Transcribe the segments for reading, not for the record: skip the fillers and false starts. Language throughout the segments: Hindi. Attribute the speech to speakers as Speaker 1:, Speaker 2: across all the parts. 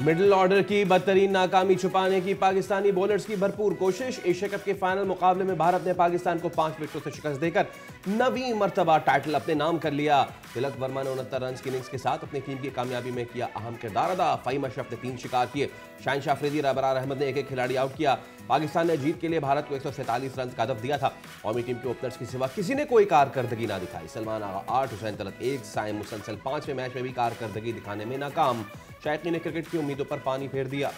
Speaker 1: मिडिल ऑर्डर की बदतरीन नाकामी छुपाने की पाकिस्तानी बॉलर्स की भरपूर कोशिश। एशिया कप के फाइनल मुकाबले में भारत ने पाकिस्तान को 5 विकेटों से शिकस्त देकर 9वीं मर्तबा टाइटल अपने नाम कर लिया। तिलक वर्मा ने 69 रन की इनिंग्स के साथ अपनी टीम की कामयाबी में किया अहम किरदार अदा। फ़हीम अशरफ ने 3 शिकार किए। शाहिन अफरीदी और अबरार अहमद ने एक खिलाड़ी आउट किया। पाकिस्तान ने जीत के लिए भारत को 147 रन का हदफ दिया था। कौमी टीम के ओपनर्स की सिवा किसी ने कोई कारकर्दगी ना दिखाई। सलमान आगा 8, हुसैन तलत 1, साइम मुसलसल 5वें मैच में भी कारकर्दगी दिखाने में नाकाम। शायकीन ने क्रिकेट की उम्मीदों पर पानी फेर दिया।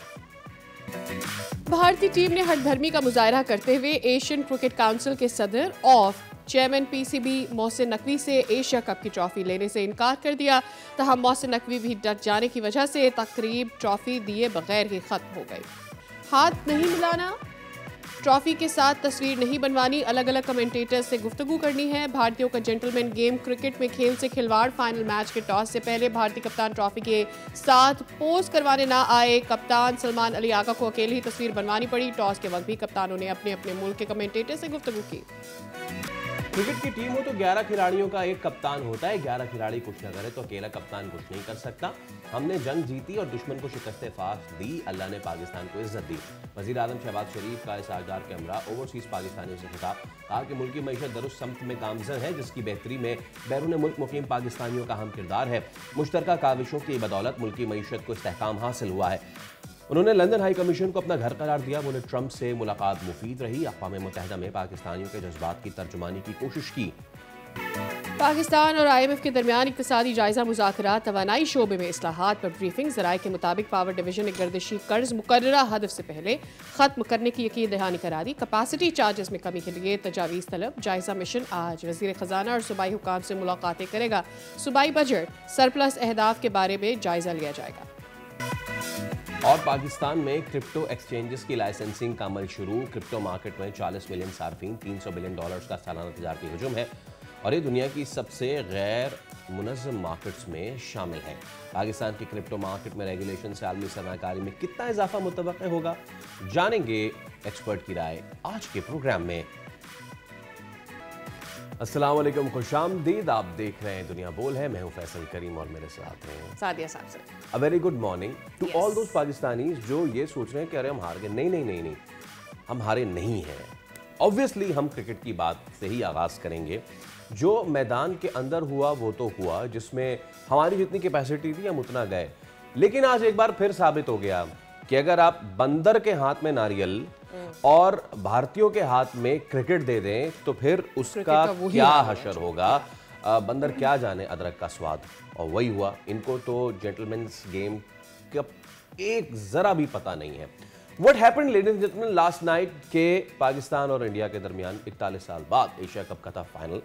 Speaker 2: भारतीय टीम ने हठधर्मी का मुजाहरा करते हुए एशियन क्रिकेट काउंसिल के सदर और चेयरमैन पीसीबी मोहसिन नकवी से एशिया कप की ट्रॉफी लेने से इनकार कर दिया। तहम मोहसिन नकवी भी डट जाने की वजह से तकरीब ट्रॉफी दिए बगैर ही खत्म हो गई। हाथ नहीं मिलाना, ट्रॉफी के साथ तस्वीर नहीं बनवानी, अलग अलग कमेंटेटर्स से गुफ्तगू करनी है। भारतीयों का जेंटलमैन गेम क्रिकेट में खेल से खिलवाड़। फाइनल मैच के टॉस से पहले भारतीय कप्तान ट्रॉफी के साथ पोज करवाने ना आए। कप्तान सलमान अली आगा को अकेले ही तस्वीर बनवानी पड़ी। टॉस के वक्त भी कप्तानों ने अपने अपने मुल्क के कमेंटेटर से गुफ्तगू की।
Speaker 1: क्रिकेट की टीम हो तो 11 खिलाड़ियों का एक कप्तान होता है। 11 खिलाड़ी कुछ न करे तो अकेला कप्तान कुछ नहीं कर सकता। हमने जंग जीती और दुश्मन को शिकस्त फास्ट दी। अल्लाह ने पाकिस्तान को इज्जत दी। वज़ीर आज़म शहबाज शरीफ का इस आगार के हमरा ओवरसीज पाकिस्तानियों से खिताब। कहा कि मुल्क की मईशत दुरुस्त समत में गामजन है, जिसकी बेहतरी में बैरून मुल्क मुकीम पाकिस्तानियों का अहम किरदार है। मुश्तरका काविशों की बदौलत मुल्क की मईशत को इस्तेहकाम हासिल हुआ है। उन्होंने लंदन हाई कमीशन को अपना घर करार दिया। बोले ट्रंप से मुलाकात मुफीद रही। अक़वाम मुत्तहिदा में पाकिस्तानियों के जज्बात की तर्जुमानी की कोशिश की।
Speaker 2: पाकिस्तान और IMF के दरमियान इक़्तिसादी जायजा मुज़ाकरात। तवानाई शोबे में इस्लाहात पर ब्रीफिंग। ज़राए के मुताबिक पावर डिवीजन ने गर्दिशी कर्ज मुकर्ररा हदफ से पहले ख़त्म करने की यकीन दहानी करा दी। कैपेसिटी चार्जेस में कमी के लिए तजावीज़ तलब। जायजा मिशन आज वज़ीर ख़जाना और सूबाई हुकाम से मुलाकातें करेगा। सूबाई बजट सरप्लस अहदाफ के बारे में जायजा लिया जाएगा।
Speaker 1: और पाकिस्तान में क्रिप्टो एक्सचेंजेस की लाइसेंसिंग का अमल शुरू। क्रिप्टो मार्केट में 40 मिलियन सार्फिन, $300 बिलियन का सालाना तजारती हजूम है और ये दुनिया की सबसे गैर मुनज़्ज़म मार्केट्स में शामिल है। पाकिस्तान की क्रिप्टो मार्केट में रेगुलेशन से आलमी सरमायाकारी में कितना इजाफा मुतवक्किल होगा, जानेंगे एक्सपर्ट की राय आज के प्रोग्राम में। अस्सलाम वालेकुम, खुशामदीद। आप देख रहे हैं दुनिया बोल है। मैं हूं फैसल करीम और मेरे साथ हैं
Speaker 2: सादिया साहब से।
Speaker 1: A very good morning to all those Pakistanis जो ये सोच रहे हैं कि अरे हम हार गए। नहीं, हम हारे नहीं हैं। ऑब्वियसली हम क्रिकेट की बात से ही आगाज़ करेंगे। जो मैदान के अंदर हुआ वो तो हुआ, जिसमें हमारी जितनी कैपेसिटी थी हम उतना गए। लेकिन आज एक बार फिर साबित हो गया कि अगर आप बंदर के हाथ में नारियल और भारतीयों के हाथ में क्रिकेट दे दें तो फिर उसका क्या हशर होगा। बंदर क्या जाने अदरक का स्वाद, और वही हुआ। इनको तो जेंटलमैन्स गेम का एक जरा भी पता नहीं है। What happened ladies and gentleman last night के पाकिस्तान और इंडिया के दरमियान 41 साल बाद एशिया कप का था फाइनल।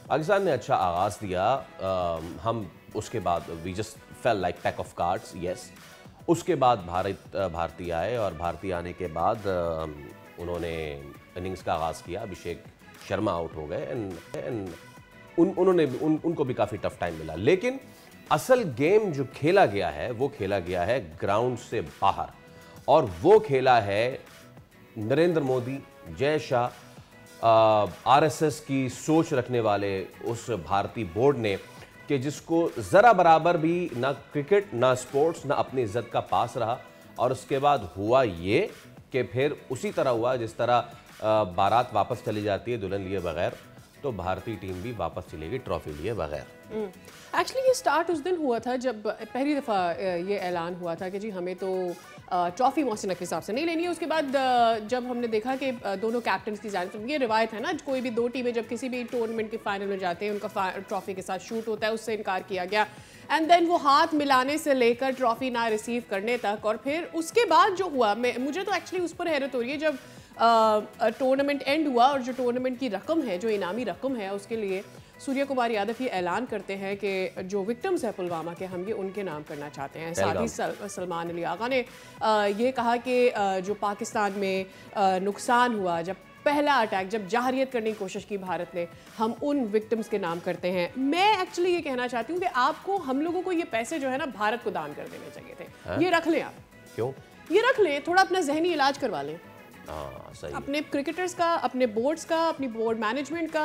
Speaker 1: पाकिस्तान ने अच्छा आगाज दिया। हम उसके बाद we just fell like pack of cards, yes. उसके बाद भारतीय आए और भारतीय आने के बाद उन्होंने इनिंग्स का आगाज़ किया। अभिषेक शर्मा आउट हो गए एंड उनको भी काफ़ी टफ टाइम मिला। लेकिन असल गेम जो खेला गया है वो खेला गया है ग्राउंड से बाहर, और वो खेला है नरेंद्र मोदी, जय शाह, RSS की सोच रखने वाले उस भारतीय बोर्ड ने, कि जिसको ज़रा बराबर भी ना क्रिकेट ना स्पोर्ट्स ना अपनी इज्जत का पास रहा। और उसके बाद हुआ ये कि फिर उसी तरह हुआ जिस तरह बारात वापस चली जाती है दुल्हन लिए बगैर, तो भारतीय टीम भी वापस चलेगी ट्रॉफी लिए बगैर।
Speaker 2: एक्चुअली ये स्टार्ट उस दिन हुआ था जब पहली दफ़ा ये ऐलान हुआ था कि जी हमें तो ट्रॉफी मोहसिन नकवी साहब से नहीं लेनी है। उसके बाद जब हमने देखा कि दोनों कैप्टन की जानिब, ये रिवायत है ना, कोई भी दो टीमें जब किसी भी टूर्नामेंट के फाइनल में जाते हैं उनका ट्रॉफी के साथ शूट होता है, उससे इनकार किया गया। एंड देन वो हाथ मिलाने से लेकर ट्रॉफी ना रिसीव करने तक, और फिर उसके बाद जो हुआ, मुझे तो एक्चुअली उस पर हैरत हो रही है जब टूर्नामेंट एंड हुआ और जो टूर्नामेंट की रकम है, जो इनामी रकम है, उसके लिए सूर्य कुमार यादव ये ऐलान करते हैं कि जो विक्टिम्स है पुलवामा के, हम ये उनके नाम करना चाहते हैं। साथ ही सलमान अली आगा ने ये कहा कि जो पाकिस्तान में नुकसान हुआ, जब पहला अटैक, जब जाहरियत करने की कोशिश की भारत ने, हम उन विक्टिम्स के नाम करते हैं। मैं एक्चुअली ये कहना चाहती हूँ कि आपको, हम लोगों को ये पैसे जो है ना भारत को दान कर देने चाहिए थे। ये रख लें आप। क्यों ये रख लें? थोड़ा अपना जहनी इलाज करवा लें।
Speaker 1: सही।
Speaker 2: अपने क्रिकेटर्स का, अपने बोर्ड्स का, अपनी बोर्ड मैनेजमेंट का,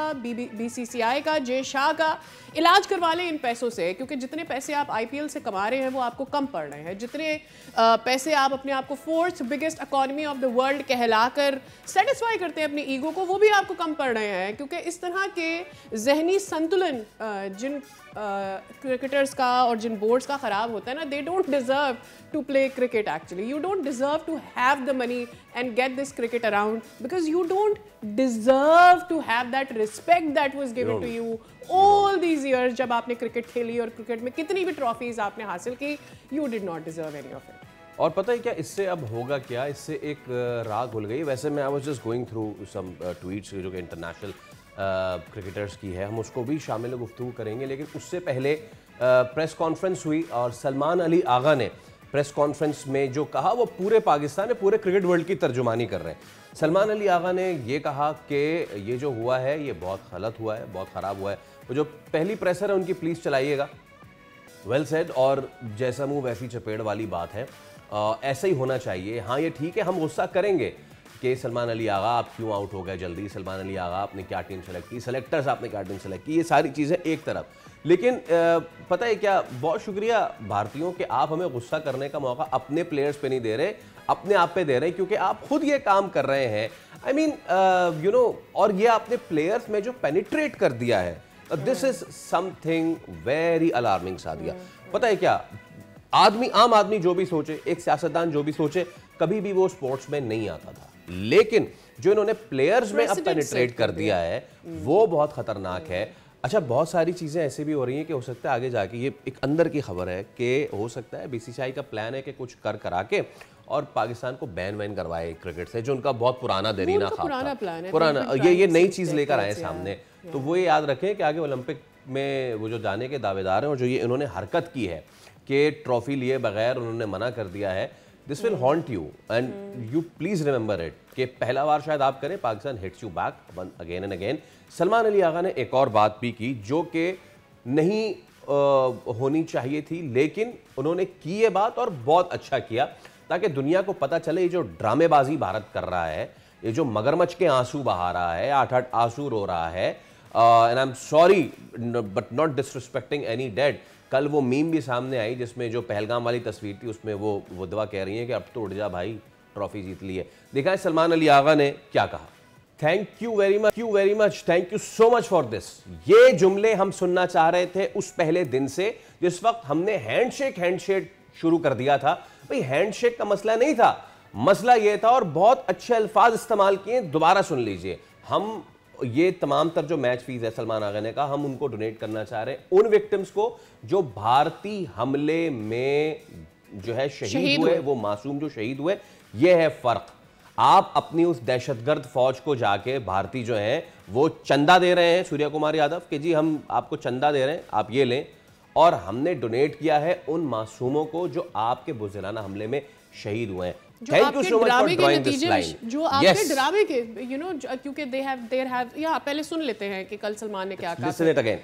Speaker 2: BCCI का, जय शाह का, इलाज करवा लें इन पैसों से, क्योंकि जितने पैसे आप आईपीएल से कमा रहे हैं वो आपको कम पड़ रहे हैं। जितने पैसे आप अपने आप को fourth biggest economy of the world कहलाकर सेटिस्फाई करते हैं अपनी ईगो को, वो भी आपको कम पड़ रहे हैं। क्योंकि इस तरह के जहनी संतुलन जिन क्रिकेटर्स का और जिन बोर्ड्स का ख़राब होता है ना, they don't deserve to play cricket actually. You don't deserve to have the money and get this cricket around because you don't deserve to have that respect that was given to you all these years. जब आपने क्रिकेट खेली और क्रिकेट में कितनी भी ट्रॉफीज आपने हासिल की, you did not deserve any of it.
Speaker 1: और पता है क्या इससे अब होगा क्या, इससे एक राह खुल गई। वैसे मैं I was just going through some tweets जो कि इंटरनेशनल क्रिकेटर्स की है, हम उसको भी शामिल गुफ्तगू करेंगे। लेकिन उससे पहले प्रेस कॉन्फ्रेंस हुई और सलमान अली आगा ने प्रेस कॉन्फ्रेंस में जो कहा वो पूरे पाकिस्तान में पूरे क्रिकेट वर्ल्ड की तर्जुमानी कर रहे हैं। सलमान अली आगा ने ये कहा कि ये जो हुआ है ये बहुत गलत हुआ है, बहुत ख़राब हुआ है। वो जो पहली प्रेसर है उनकी प्लीज़ चलाइएगा। Well said. और जैसा मुंह वैसी चपेड़ वाली बात है, ऐसा ही होना चाहिए। हाँ ये ठीक है, हम गुस्सा करेंगे कि सलमान अली आगा आप क्यों आउट हो गए जल्दी, सलमान अली आगा आपने क्या टीम सेलेक्ट की, सेलेक्टर्स आपने क्या टीम सेलेक्ट की, ये सारी चीज़ें एक तरफ। लेकिन पता है क्या, बहुत शुक्रिया भारतीयों कि आप हमें गुस्सा करने का मौका अपने प्लेयर्स पे नहीं दे रहे, अपने आप पे दे रहे हैं, क्योंकि आप खुद ये काम कर रहे हैं। आई मीन यू नो, और ये आपने प्लेयर्स में जो पेनिट्रेट कर दिया है, this is something very alarming Sadia. पता है क्या, आम आदमी जो भी सोचे, एक सियासतदान जो भी सोचे, कभी भी वो स्पोर्ट्स में नहीं आता था। लेकिन जो इन्होंने प्लेयर्स में अब पेनिट्रेट कर दिया है वो बहुत खतरनाक है। अच्छा, बहुत सारी चीज़ें ऐसे भी हो रही हैं कि हो सकता है आगे जाके, ये एक अंदर की खबर है कि हो सकता है बीसीसीआई का प्लान है कि कुछ कर करा के और पाकिस्तान को बैन वैन करवाए क्रिकेट से, जो उनका बहुत पुराना देरीना ख्वाब था, पुराना ये नई चीज़ लेकर आए सामने। तो वो ये याद रखें कि आगे ओलंपिक में वो जो जाने के दावेदार हैं और जो ये इन्होंने हरकत की है कि ट्रॉफी लिए बगैर उन्होंने मना कर दिया है, this will haunt you and you please remember it कि पहला बार शायद आप करें, Pakistan hits you back again and again. Salman Ali Agha ने एक और बात भी की जो कि नहीं होनी चाहिए थी, लेकिन उन्होंने की ये बात और बहुत अच्छा किया, ताकि दुनिया को पता चले ये जो ड्रामेबाजी भारत कर रहा है, ये जो मगरमच्छ के आंसू बहा रहा है, 8-8 आंसू रो रहा है, and I am sorry but not disrespecting any dead. कल वो मीम भी सामने आई जिसमें जो पहलगाम वाली तस्वीर थी उसमें वो विधवा कह रही है कि अब तो उठ जा भाई, ट्रॉफी जीत ली है। देखा है सलमान अली आगा ने क्या कहा। Thank you very much, thank you so much for this. ये जुमले हम सुनना चाह रहे थे उस पहले दिन से, जिस वक्त हमने हैंडशेक शुरू कर दिया था। भाई हैंडशेक का मसला नहीं था, मसला ये था, और बहुत अच्छे अल्फाज इस्तेमाल किए, दोबारा सुन लीजिए। हम ये तमाम तर जो मैच फीस है सलमान आगा ने कहा, हम उनको डोनेट करना चाह रहे हैं उन विक्टिम्स को जो भारतीय हमले में जो है शहीद हुए, वो मासूम जो शहीद हुए। ये है फर्क। आप अपनी उस दहशतगर्द फौज को जाके भारतीय जो है वो चंदा दे रहे हैं, सूर्या कुमार यादव, कि जी हम आपको चंदा दे रहे हैं, आप ये लें, और हमने डोनेट किया है उन मासूमों को जो आपके बुज़दिलाना हमले में शहीद हुए हैं।
Speaker 2: Thank you so much for drawing this line. जो आपके ड्रामे के यू नो, क्योंकि दे हैव या पहले सुन लेते हैं कि कल सलमान ने क्या कहा।
Speaker 1: Listen it again.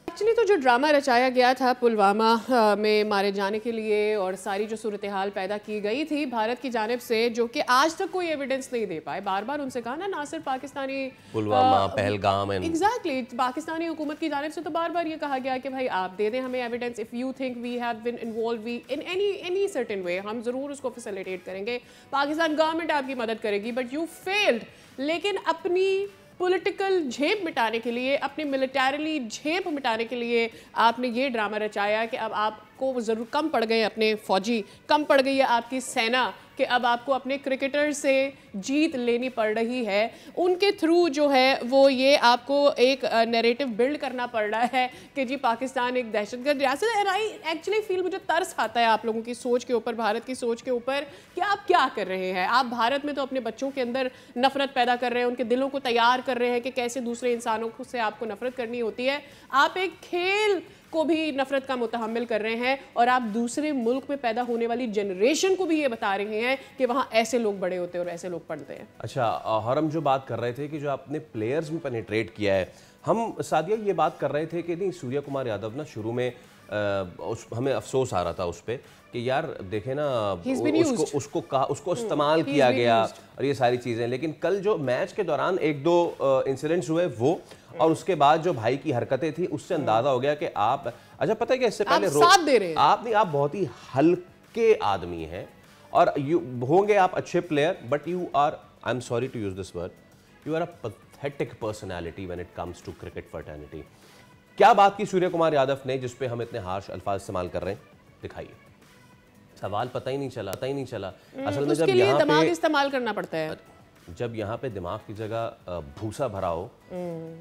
Speaker 2: एक्चुअली तो जो ड्रामा रचाया गया था पुलवामा में मारे जाने के लिए, और सारी जो सूरत हाल पैदा की गई थी भारत की जानिब से, जो कि आज तक कोई एविडेंस नहीं दे पाए। बार बार उनसे कहा ना सिर्फ पाकिस्तानी
Speaker 1: पुलवामा, पहलगाम,
Speaker 2: एग्जैक्टली पाकिस्तानी हुकूमत की जानिब से तो बार बार ये कहा गया कि भाई आप दे दें हमें evidence, if you think we have been involve in any certain way, हम ज़रूर उसको फैसिलिटेट करेंगे, पाकिस्तान गवर्नमेंट आपकी मदद करेगी। But you failed. लेकिन अपनी पॉलिटिकल झेप मिटाने के लिए, अपनी मिलिटरीली झेप मिटाने के लिए आपने ये ड्रामा रचाया कि अब आपको ज़रूर कम पड़ गए अपने फौजी, कम पड़ गई है आपकी सेना, कि अब आपको अपने क्रिकेटर से जीत लेनी पड़ रही है। उनके थ्रू जो है वो ये आपको एक नैरेटिव बिल्ड करना पड़ रहा है कि जी पाकिस्तान एक दहशतगर्द रियासत है। आई एक्चुअली फील, मुझे तरस आता है आप लोगों की सोच के ऊपर, भारत की सोच के ऊपर, कि आप क्या कर रहे हैं। आप भारत में तो अपने बच्चों के अंदर नफरत पैदा कर रहे हैं, उनके दिलों को तैयार कर रहे हैं कि कैसे दूसरे इंसानों से आपको नफरत करनी होती है। आप एक खेल को भी नफरत का मुतहम्मिल कर रहे हैं, और आप दूसरे मुल्क में पैदा होने वाली जनरेशन को भी ये बता रहे हैं कि वहाँ ऐसे लोग बड़े होते हैं और ऐसे लोग पढ़ते हैं।
Speaker 1: अच्छा, हम जो बात कर रहे थे कि जो आपने प्लेयर्स में पेनिट्रेट किया है, हम सादिया ये बात कर रहे थे कि नहीं, सूर्य कुमार यादव ना शुरू में हमें अफसोस आ रहा था उस पे कि यार देखे ना उसको इस्तेमाल किया गया और ये सारी चीज़ें, लेकिन कल जो मैच के दौरान एक दो इंसिडेंट्स हुए वो और उसके बाद जो भाई की हरकतें थी उससे अंदाजा हो गया कि आप, अच्छा पता है कि इससे पहले
Speaker 2: साथ दे रहे हैं
Speaker 1: आप नहीं, आप बहुत ही हल्के आदमी हैं और यू होंगे आप अच्छे player, but you are, I am sorry to use this word, you are a pathetic personality when it comes to cricket fraternity. क्या बात की सूर्य कुमार यादव ने जिस पे हम इतने हार्श अल्फाज इस्तेमाल कर रहे हैं, दिखाइए। सवाल पता ही नहीं चला असल में जब यहाँ
Speaker 2: दिमाग इस्तेमाल करना पड़ता है,
Speaker 1: जब यहाँ पे दिमाग की जगह भूसा भरा हो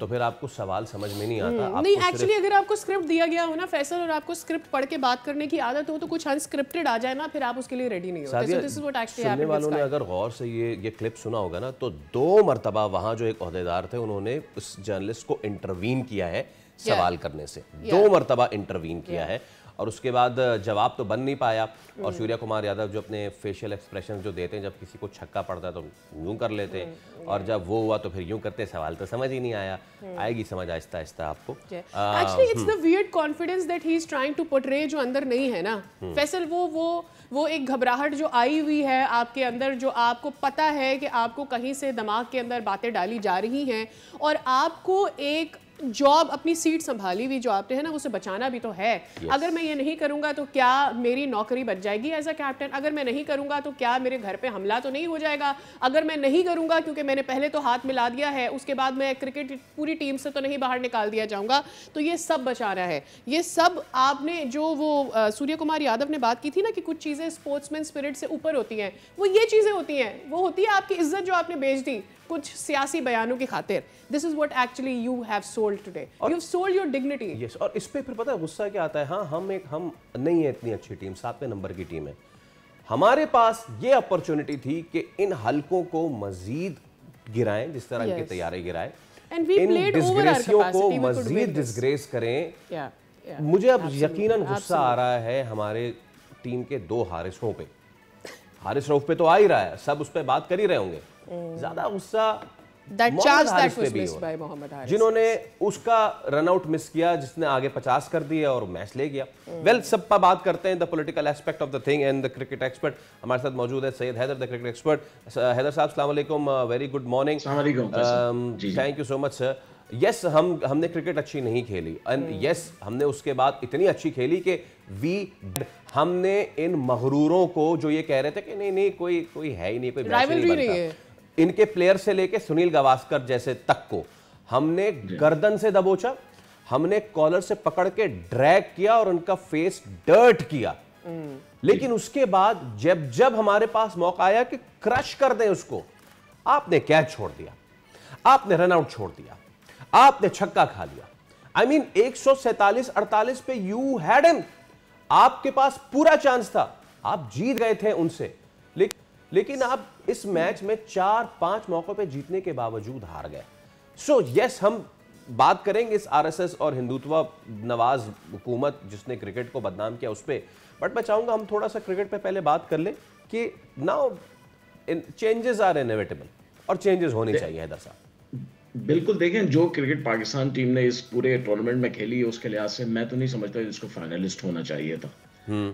Speaker 1: तो फिर आपको सवाल समझ में नहीं आता।
Speaker 2: नहीं एक्चुअली अगर आपको स्क्रिप्ट दिया गया हो ना फैसल, और आपको स्क्रिप्ट पढ़ के बात करने की आदत हो तो कुछ अनस्क्रिप्टेड आ जाए ना, फिर आप उसके लिए रेडी नहीं होते। So this is what actually happened।
Speaker 1: सुनने वालों ने अगर गौर से ये क्लिप सुना होगा ना, तो 2 मरतबा वहाँ जो एक ओहदेदार थे उन्होंने उस जर्नलिस्ट को इंटरवीन किया है सवाल करने से, 2 मरतबा इंटरवीन किया है और उसके बाद जवाब तो बन नहीं पाया। और सूर्य कुमार यादव जो अपने फेशियल एक्सप्रेशन जो देते हैं, जब किसी को छक्का पड़ता है तो यूं कर लेते हैं और जब वो हुआ तो फिर यूं करते, सवाल तो समझ ही नहीं आया। आएगी समझ आहिस्ता आहिस्ता आपको।
Speaker 2: Actually it's the weird confidence that he is trying to portray, जो अंदर नहीं है ना फैसल, वो एक घबराहट जो आई हुई है आपके अंदर, जो आपको पता है कि आपको कहीं से दिमाग के अंदर बातें डाली जा रही हैं और आपको एक जॉब, अपनी सीट संभाली हुई जो आपने है ना, उसे बचाना भी तो है। अगर मैं ये नहीं करूंगा तो क्या मेरी नौकरी बच जाएगी एज अ कैप्टन? अगर मैं नहीं करूंगा तो क्या मेरे घर पे हमला तो नहीं हो जाएगा? अगर मैं नहीं करूंगा क्योंकि मैंने पहले तो हाथ मिला दिया है, उसके बाद मैं क्रिकेट पूरी टीम से तो नहीं बाहर निकाल दिया जाऊंगा। तो ये सब बचाना है, ये सब आपने जो वो सूर्य कुमार यादव ने बात की थी ना कि कुछ चीज़ें स्पोर्ट्समैन स्पिरिट से ऊपर होती हैं, वो ये चीज़ें होती हैं, वो होती है आपकी इज्जत जो आपने बेच दी कुछ सियासी बयानों की खातिर। This is what actually you have sold today, you have sold your dignity.
Speaker 1: Yes, और इस पे फिर पता है गुस्सा क्या आता है? हाँ, हम नहीं है इतनी अच्छी टीम, 7वें नंबर की टीम है, हमारे पास ये अपॉर्चुनिटी थी कि इन हल्कों को मजीद गिराएं जिस तरह इनके तैयारे गिराए, इन डिस्ग्रेसियों को मजीद डिस्ग्रेस करें। मुझे अब यकीनन गुस्सा आ रहा है हमारे टीम के 2 हारिसों पे। हारिस रऊफ पे तो आ ही रहा है, सब उस पे बात कर ही रहे होंगे। ज्यादा गुस्सा जिन्होंने उसका रन आउट मिस किया, जिसने आगे 50 कर दिया और मैच ले गया। वेल, सब पर बात करते हैं the political aspect of the thing and the cricket expert हमारे साथ मौजूद है Syed Haider, the cricket expert. Haider साहब, अस्सलाम वालेकुम, very good morning. Thank you so much sir. Yes, हमने क्रिकेट अच्छी नहीं खेली एंड यस, हमने उसके बाद इतनी अच्छी खेली कि हमने इन मगरूरों को जो ये कह रहे थे कि नहीं कोई है ही नहीं, कोई
Speaker 2: राइवलरी नहीं है,
Speaker 1: इनके प्लेयर से लेके सुनील गावस्कर जैसे तक को हमने गर्दन से दबोचा, हमने कॉलर से पकड़ के ड्रैग किया और उनका फेस डर्ट किया। लेकिन उसके बाद जब हमारे पास मौका आया कि क्रश कर दें उसको, आपने कैच छोड़ दिया, आपने रन आउट छोड़ दिया, आपने छक्का खा लिया। आई मीन 147-48 पे यू हैड हिम, आपके पास पूरा चांस था, आप जीत गए थे उनसे, लेकिन आप इस मैच में 4-5 मौकों पे जीतने के बावजूद हार गए। सो यस, हम बात करेंगे इस आरएसएस और हिंदुत्व नवाज हुकूमत जिसने क्रिकेट को बदनाम किया उस पर, बट मैं चाहूंगा हम थोड़ा सा क्रिकेट पे पहले बात कर ले कि नाउ चेंजेस आर इनएविटेबल और चेंजेस होने चाहिए। हैदर साहब,
Speaker 3: बिल्कुल, देखें जो क्रिकेट पाकिस्तान टीम ने इस पूरे टूर्नामेंट में खेली है उसके लिहाज से मैं तो नहीं समझता जिसको फाइनलिस्ट होना चाहिए था।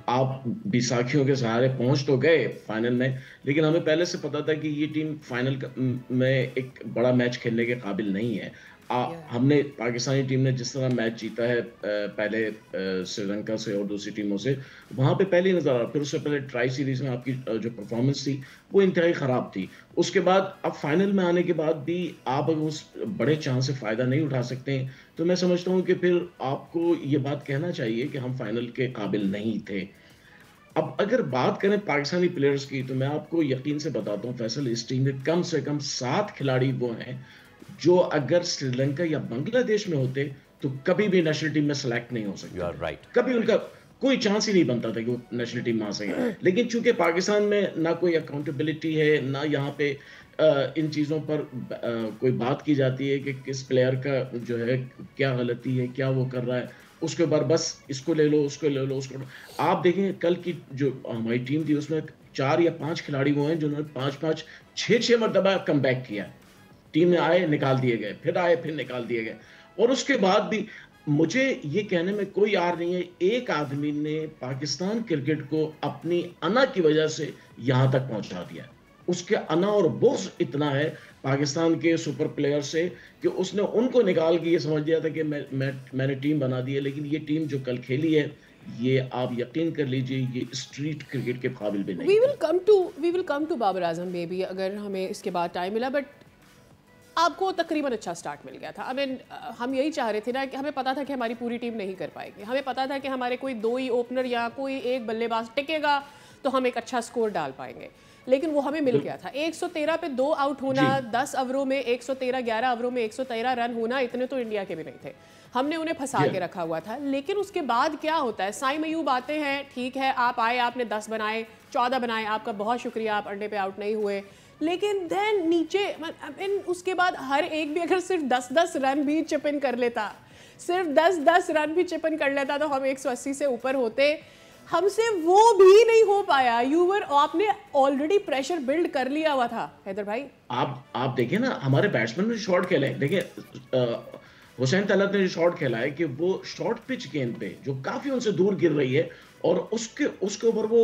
Speaker 3: आप बैसाखियों के सहारे पहुंच तो गए फाइनल में, लेकिन हमें पहले से पता था कि ये टीम फाइनल में एक बड़ा मैच खेलने के काबिल नहीं है। हमने पाकिस्तानी टीम ने जिस तरह मैच जीता है पहले श्रीलंका से और दूसरी टीमों से, वहाँ पे पहले नजर आ रहा, फिर उससे पहले ट्राई सीरीज में आपकी जो परफॉर्मेंस थी वो इंतहाई ख़राब थी। उसके बाद अब फाइनल में आने के बाद भी आप अगर उस बड़े चांस से फ़ायदा नहीं उठा सकते हैं तो मैं समझता हूँ कि फिर आपको ये बात कहना चाहिए कि हम फाइनल के काबिल नहीं थे। अब अगर बात करें पाकिस्तानी प्लेयर्स की तो मैं आपको यकीन से बताता हूँ फैसल, इस टीम में कम से कम 7 खिलाड़ी वो हैं जो अगर श्रीलंका या बांग्लादेश में होते तो कभी भी नेशनल टीम में सेलेक्ट नहीं हो सकते।
Speaker 1: right.
Speaker 3: कभी उनका कोई चांस ही नहीं बनता था कि वो नेशनल टीम में आ सके। लेकिन चूंकि पाकिस्तान में ना कोई अकाउंटेबिलिटी है, ना यहाँ पे इन चीज़ों पर कोई बात की जाती है कि किस प्लेयर का जो है क्या गलती है, क्या वो कर रहा है, उसके बाद बस इसको ले लो, उसको ले लो, उसको। आप देखें कल की जो हमारी टीम थी उसमें 4 या 5 खिलाड़ी वो हैं जिन्होंने 5-5, 6-6 मरतबा कम बैक किया। टीम में आए, निकाल दिए गए, फिर आए, फिर निकाल दिए गए। और उसके बाद भी मुझे ये कहने में कोई आर नहीं है, एक आदमी ने पाकिस्तान क्रिकेट को अपनी अना की वजह से यहां तक पहुंचा दिया। उसके अना और बोझ इतना है पाकिस्तान के सुपर प्लेयर से कि उसने उनको निकाल के ये समझ दिया था कि मैंने टीम बना दी है, लेकिन ये टीम जो कल खेली है, ये आप यकीन कर लीजिए, ये स्ट्रीट क्रिकेट के काबिल भी नहीं।
Speaker 2: We will come to Babar Azam baby अगर हमें इसके बाद टाइम मिला, बट आपको तकरीबन अच्छा स्टार्ट मिल गया था। आई मीन हम यही चाह रहे थे ना कि हमें पता था कि हमारी पूरी टीम नहीं कर पाएगी, हमें पता था कि हमारे कोई दो ही ओपनर या कोई एक बल्लेबाज टिकेगा तो हम एक अच्छा स्कोर डाल पाएंगे, लेकिन वो हमें मिल गया था। 113 पे 2 आउट होना, 10 ओवरों में 113, 11 ओवरों में 113 रन होना, इतने तो इंडिया के भी नहीं थे। हमने उन्हें फंसा के रखा हुआ था। लेकिन उसके बाद क्या होता है, साइम अयूब आते हैं, ठीक है आप आए, आपने 10 बनाए, 14 बनाए, आपका बहुत शुक्रिया, आप अंडे पे आउट नहीं हुए। लेकिन देन नीचे उसके बाद हर एक भी अगर सिर्फ 10-10 रन भी चिप इन कर लेता, सिर्फ 10-10 रन भी चिप इन कर लेता तो हम 180 से ऊपर होते। हमसे वो भी नहीं हो पाया। आपने ऑलरेडी प्रेशर बिल्ड कर लिया हुआ था हैदर भाई।
Speaker 3: आप देखिए ना, हमारे बैट्समैन ने शॉट खेला है, देखिए हुसैन तलत ने जो शॉट खेला है कि वो शॉर्ट पिच गेंद पे जो काफी उनसे दूर गिर रही है और उसके ऊपर वो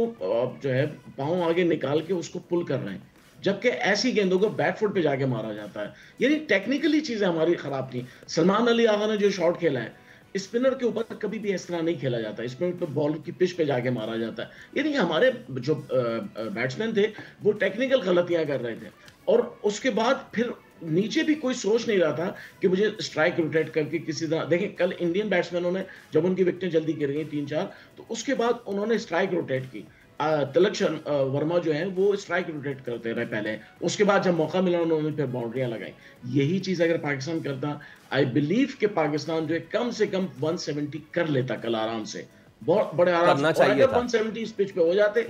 Speaker 3: जो है पांव आगे निकाल के उसको पुल कर रहे हैं, जबकि ऐसी गेंदों को बैकफुट पे जाके मारा जाता है। यानी टेक्निकली चीजें हमारी खराब थी। सलमान अली आगा ने जो शॉट खेला है, स्पिनर के ऊपर कभी भी इस तरह नहीं खेला जाता, स्पिनर पे बॉल की पिच पे जाके मारा जाता है। यानी हमारे जो बैट्समैन थे वो टेक्निकल गलतियां कर रहे थे, और उसके बाद फिर नीचे भी कोई सोच नहीं रहा था कि मुझे स्ट्राइक रोटेट करके किसी तरह। देखिए कल इंडियन बैट्समैनों ने जब उनकी विकेटें जल्दी गिर गई 3-4, तो उसके बाद उन्होंने स्ट्राइक रोटेट की। तिलक वर्मा जो है वो स्ट्राइक रोटेट करते रहे पहले, उसके बाद जब मौका मिला उन्होंने फिर बाउंड्रियां लगाई। यही चीज अगर पाकिस्तान करता, आई बिलीव कि पाकिस्तान जो है कम से कम 170 कर लेता कल आराम से, बहुत बड़े आराम से। और अगर 170 इस पिच पे हो जाते,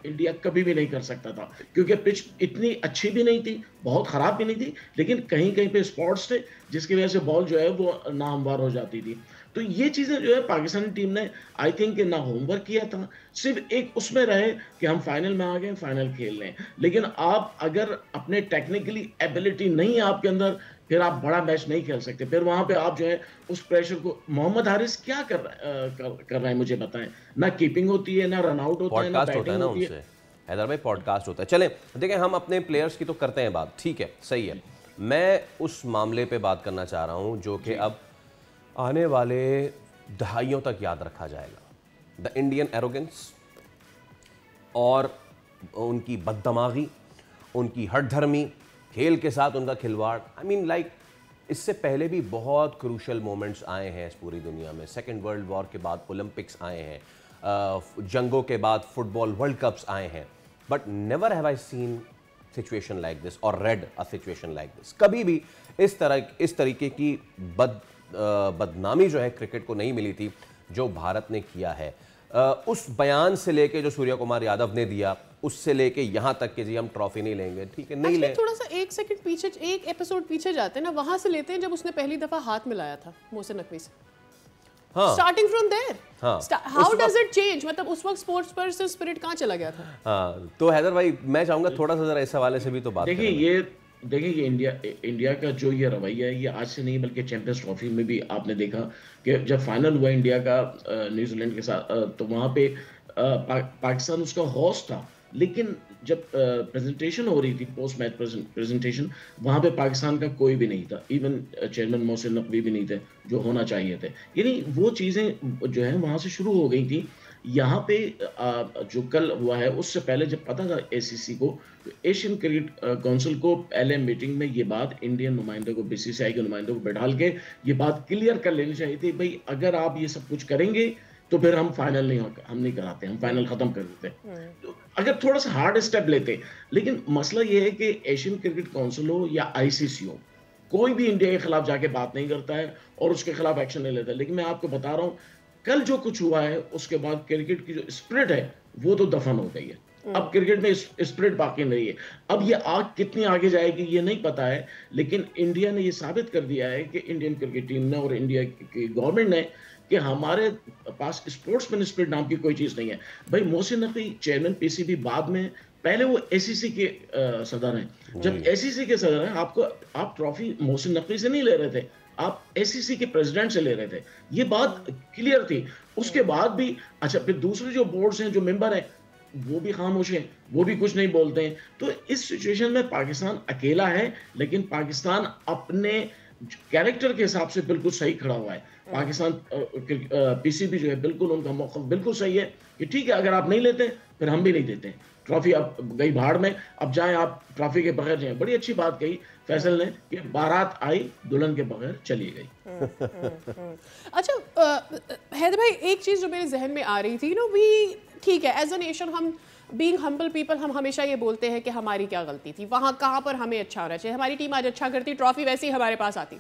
Speaker 3: इंडिया कभी भी नहीं कर सकता था, क्योंकि पिच इतनी अच्छी भी नहीं थी, बहुत खराब भी नहीं थी, लेकिन कहीं कहीं पे स्पॉट्स थे जिसकी वजह से बॉल जो है वो नाहमवार हो जाती थी। तो ये चीजें जो है पाकिस्तानी टीम ने आई थिंक ना होमवर्क किया था, सिर्फ एक उसमें रहे कि हम फाइनल में आ गए, फाइनल खेल लें। लेकिन आप अगर अपने टेक्निकली एबिलिटी नहीं है आपके अंदर, फिर आप बड़ा मैच नहीं खेल सकते। फिर वहां पे आप जो है उस प्रेशर को, मोहम्मद हारिस क्या कर रहा है मुझे बताएं, ना कीपिंग होती है, ना रन आउट होता है, ना बैटिंग होती है।
Speaker 1: हैदर भाई पॉडकास्ट होता है। चलें देखें, हम अपने प्लेयर्स की तो करते हैं बात, ठीक है, सही है। मैं उस मामले पे बात करना चाह रहा हूं जो कि अब आने वाले दहाइयों तक याद रखा जाएगा। द इंडियन एरोगेंस और उनकी बददमागी, उनकी हठधर्मी, खेल के साथ उनका खिलवाड़। आई मीन लाइक इससे पहले भी बहुत क्रूशल मोमेंट्स आए हैं इस पूरी दुनिया में। सेकेंड वर्ल्ड वॉर के बाद ओलंपिक्स आए हैं, जंगों के बाद फुटबॉल वर्ल्ड कप्स आए हैं, but never have I seen situation like this और read a situation like this. कभी भी इस तरीके की बदनामी जो है क्रिकेट को नहीं मिली थी जो भारत ने किया है। उस बयान से लेके जो सूर्य कुमार यादव ने दिया, उससे लेके यहाँ तक कि जी हम ट्रॉफी नहीं लेंगे, ठीक है नहीं ले।
Speaker 2: थोड़ा सा एक सेकंड पीछे, एक एपिसोड पीछे जाते हैं ना, वहां से लेते हैं जब उसने पहली दफा हाथ मिलाया था मोहसिन नकवी से। हाँ, starting from there, how does it change, मतलब उस वक्त स्पोर्ट्स पर से स्पिरिट कहाँ चला गया था?
Speaker 1: हाँ, तो हैदर भाई मैं चाहूंगा थोड़ा सा जरा इस हवाले से भी तो बात करें।
Speaker 3: देखिए ये इंडिया का जो ये रवैया है, ये आज से नहीं बल्कि चैंपियंस ट्रॉफी में भी आपने देखा कि जब फाइनल हुआ इंडिया का न्यूजीलैंड के साथ, तो वहां पे पाकिस्तान उसका होस्ट था, लेकिन जब प्रेजेंटेशन हो रही थी, पोस्ट मैच प्रेजेंटेशन, वहां पे पाकिस्तान का कोई भी नहीं था, इवन चेयरमैन मोहसिन नकवी भी नहीं थे जो होना चाहिए थे। यानी वो चीजें जो है वहां से शुरू हो गई थी। यहाँ पे जो कल हुआ है, उससे पहले जब पता था एसीसी को, तो एशियन क्रिकेट काउंसिल को पहले मीटिंग में ये बात इंडियन नुमाइंदे को, बीसीसीआई के नुमाइंदे को बैठाल के ये बात क्लियर कर लेनी चाहिए थी, भाई अगर आप ये सब कुछ करेंगे तो फिर हम फाइनल नहीं कराते, हम फाइनल खत्म कर देते। तो अगर थोड़ा सा हार्ड स्टेप लेते, लेकिन मसला ये है कि एशियन क्रिकेट काउंसिल हो या आईसीसी हो, कोई भी इंडिया के खिलाफ जाके बात नहीं करता है और उसके खिलाफ एक्शन नहीं लेता। लेकिन मैं आपको बता रहा हूँ, कल जो कुछ हुआ है उसके बाद क्रिकेट की जो स्पिरिट है वो तो दफन हो गई है। अब क्रिकेट में स्पिरिट बाकी नहीं है। अब ये आग कितनी आगे जाएगी ये नहीं पता है, लेकिन इंडिया ने ये साबित कर दिया है कि इंडियन क्रिकेट टीम ने और इंडिया की गवर्नमेंट ने कि हमारे पास स्पोर्ट्समैन स्पिरिट नाम की कोई चीज नहीं है। भाई मोहसिन नकवी चेयरमैन पीसीबी, बाद में पहले वो एसीसी के सदर हैं। जब एसीसी के सदर हैं, आप ट्रॉफी मोहसिन नकवी से नहीं ले रहे थे, आप एसीसी के प्रेसिडेंट से ले रहे थे, ये बात क्लियर थी। उसके बाद भी अच्छा, फिर दूसरे जो बोर्ड्स हैं, जो मेंबर हैं, वो भी खामोश हैं, वो भी कुछ नहीं बोलते हैं। तो इस सिचुएशन में पाकिस्तान अकेला है, लेकिन पाकिस्तान अपने कैरेक्टर के हिसाब से बिल्कुल सही खड़ा हुआ है। पाकिस्तान पीसीबी जो है, बिल्कुल उनका मौक़िफ़ बिल्कुल सही है कि ठीक है, अगर आप नहीं लेते फिर हम भी नहीं देते। ट्रॉफी अब गई भाड़ में, अब जाएं आप ट्रॉफी के बगैर जाएं। बड़ी अच्छी बात कही फैसल ने कि बारात आई दुल्हन के बगैर चली गई।
Speaker 2: अच्छा हैदर भाई, एक चीज़ जो मेरे जहन में आ रही थी ना, भी ठीक है, एज अ नेशन हम बीइंग हम्बल पीपल हम हमेशा ये बोलते हैं कि हमारी क्या गलती थी, वहाँ कहाँ पर हमें अच्छा होना चाहिए। हमारी टीम आज अच्छा करती, ट्रॉफी वैसे ही हमारे पास आती।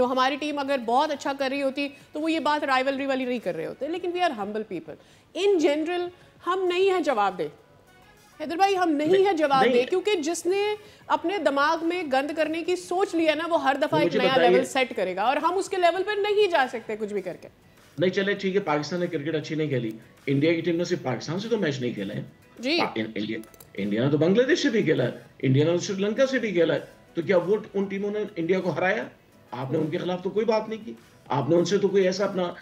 Speaker 2: हमारी टीम अगर बहुत अच्छा कर रही होती तो वो ये बात राइवलरी वाली नहीं कर रहे होते। लेकिन we are humble people in general, हम नहीं है जवाब दे। हैदर भाई, हम नहीं है जवाब दे, क्योंकि जिसने अपने दिमाग में गंद करने की सोच लिया ना, वो हर दफा एक नया लेवल सेट करेगा, और हम उसके लेवल पर नहीं जा सकते कुछ भी करके।
Speaker 3: नहीं चले ठीक है, पाकिस्तान ने क्रिकेट अच्छी नहीं खेली, इंडिया की टीम ने सिर्फ पाकिस्तान से तो मैच नहीं खेला है
Speaker 2: जी।
Speaker 3: इंडिया ने तो बांग्लादेश से भी खेला है, इंडिया ने तो श्रीलंका से भी खेला है। तो क्या वो उन टीमों ने इंडिया को हराया? आपने उनके खिलाफ तो कोई बात नहीं की, आपने उनसे तो कोई ऐसा अपना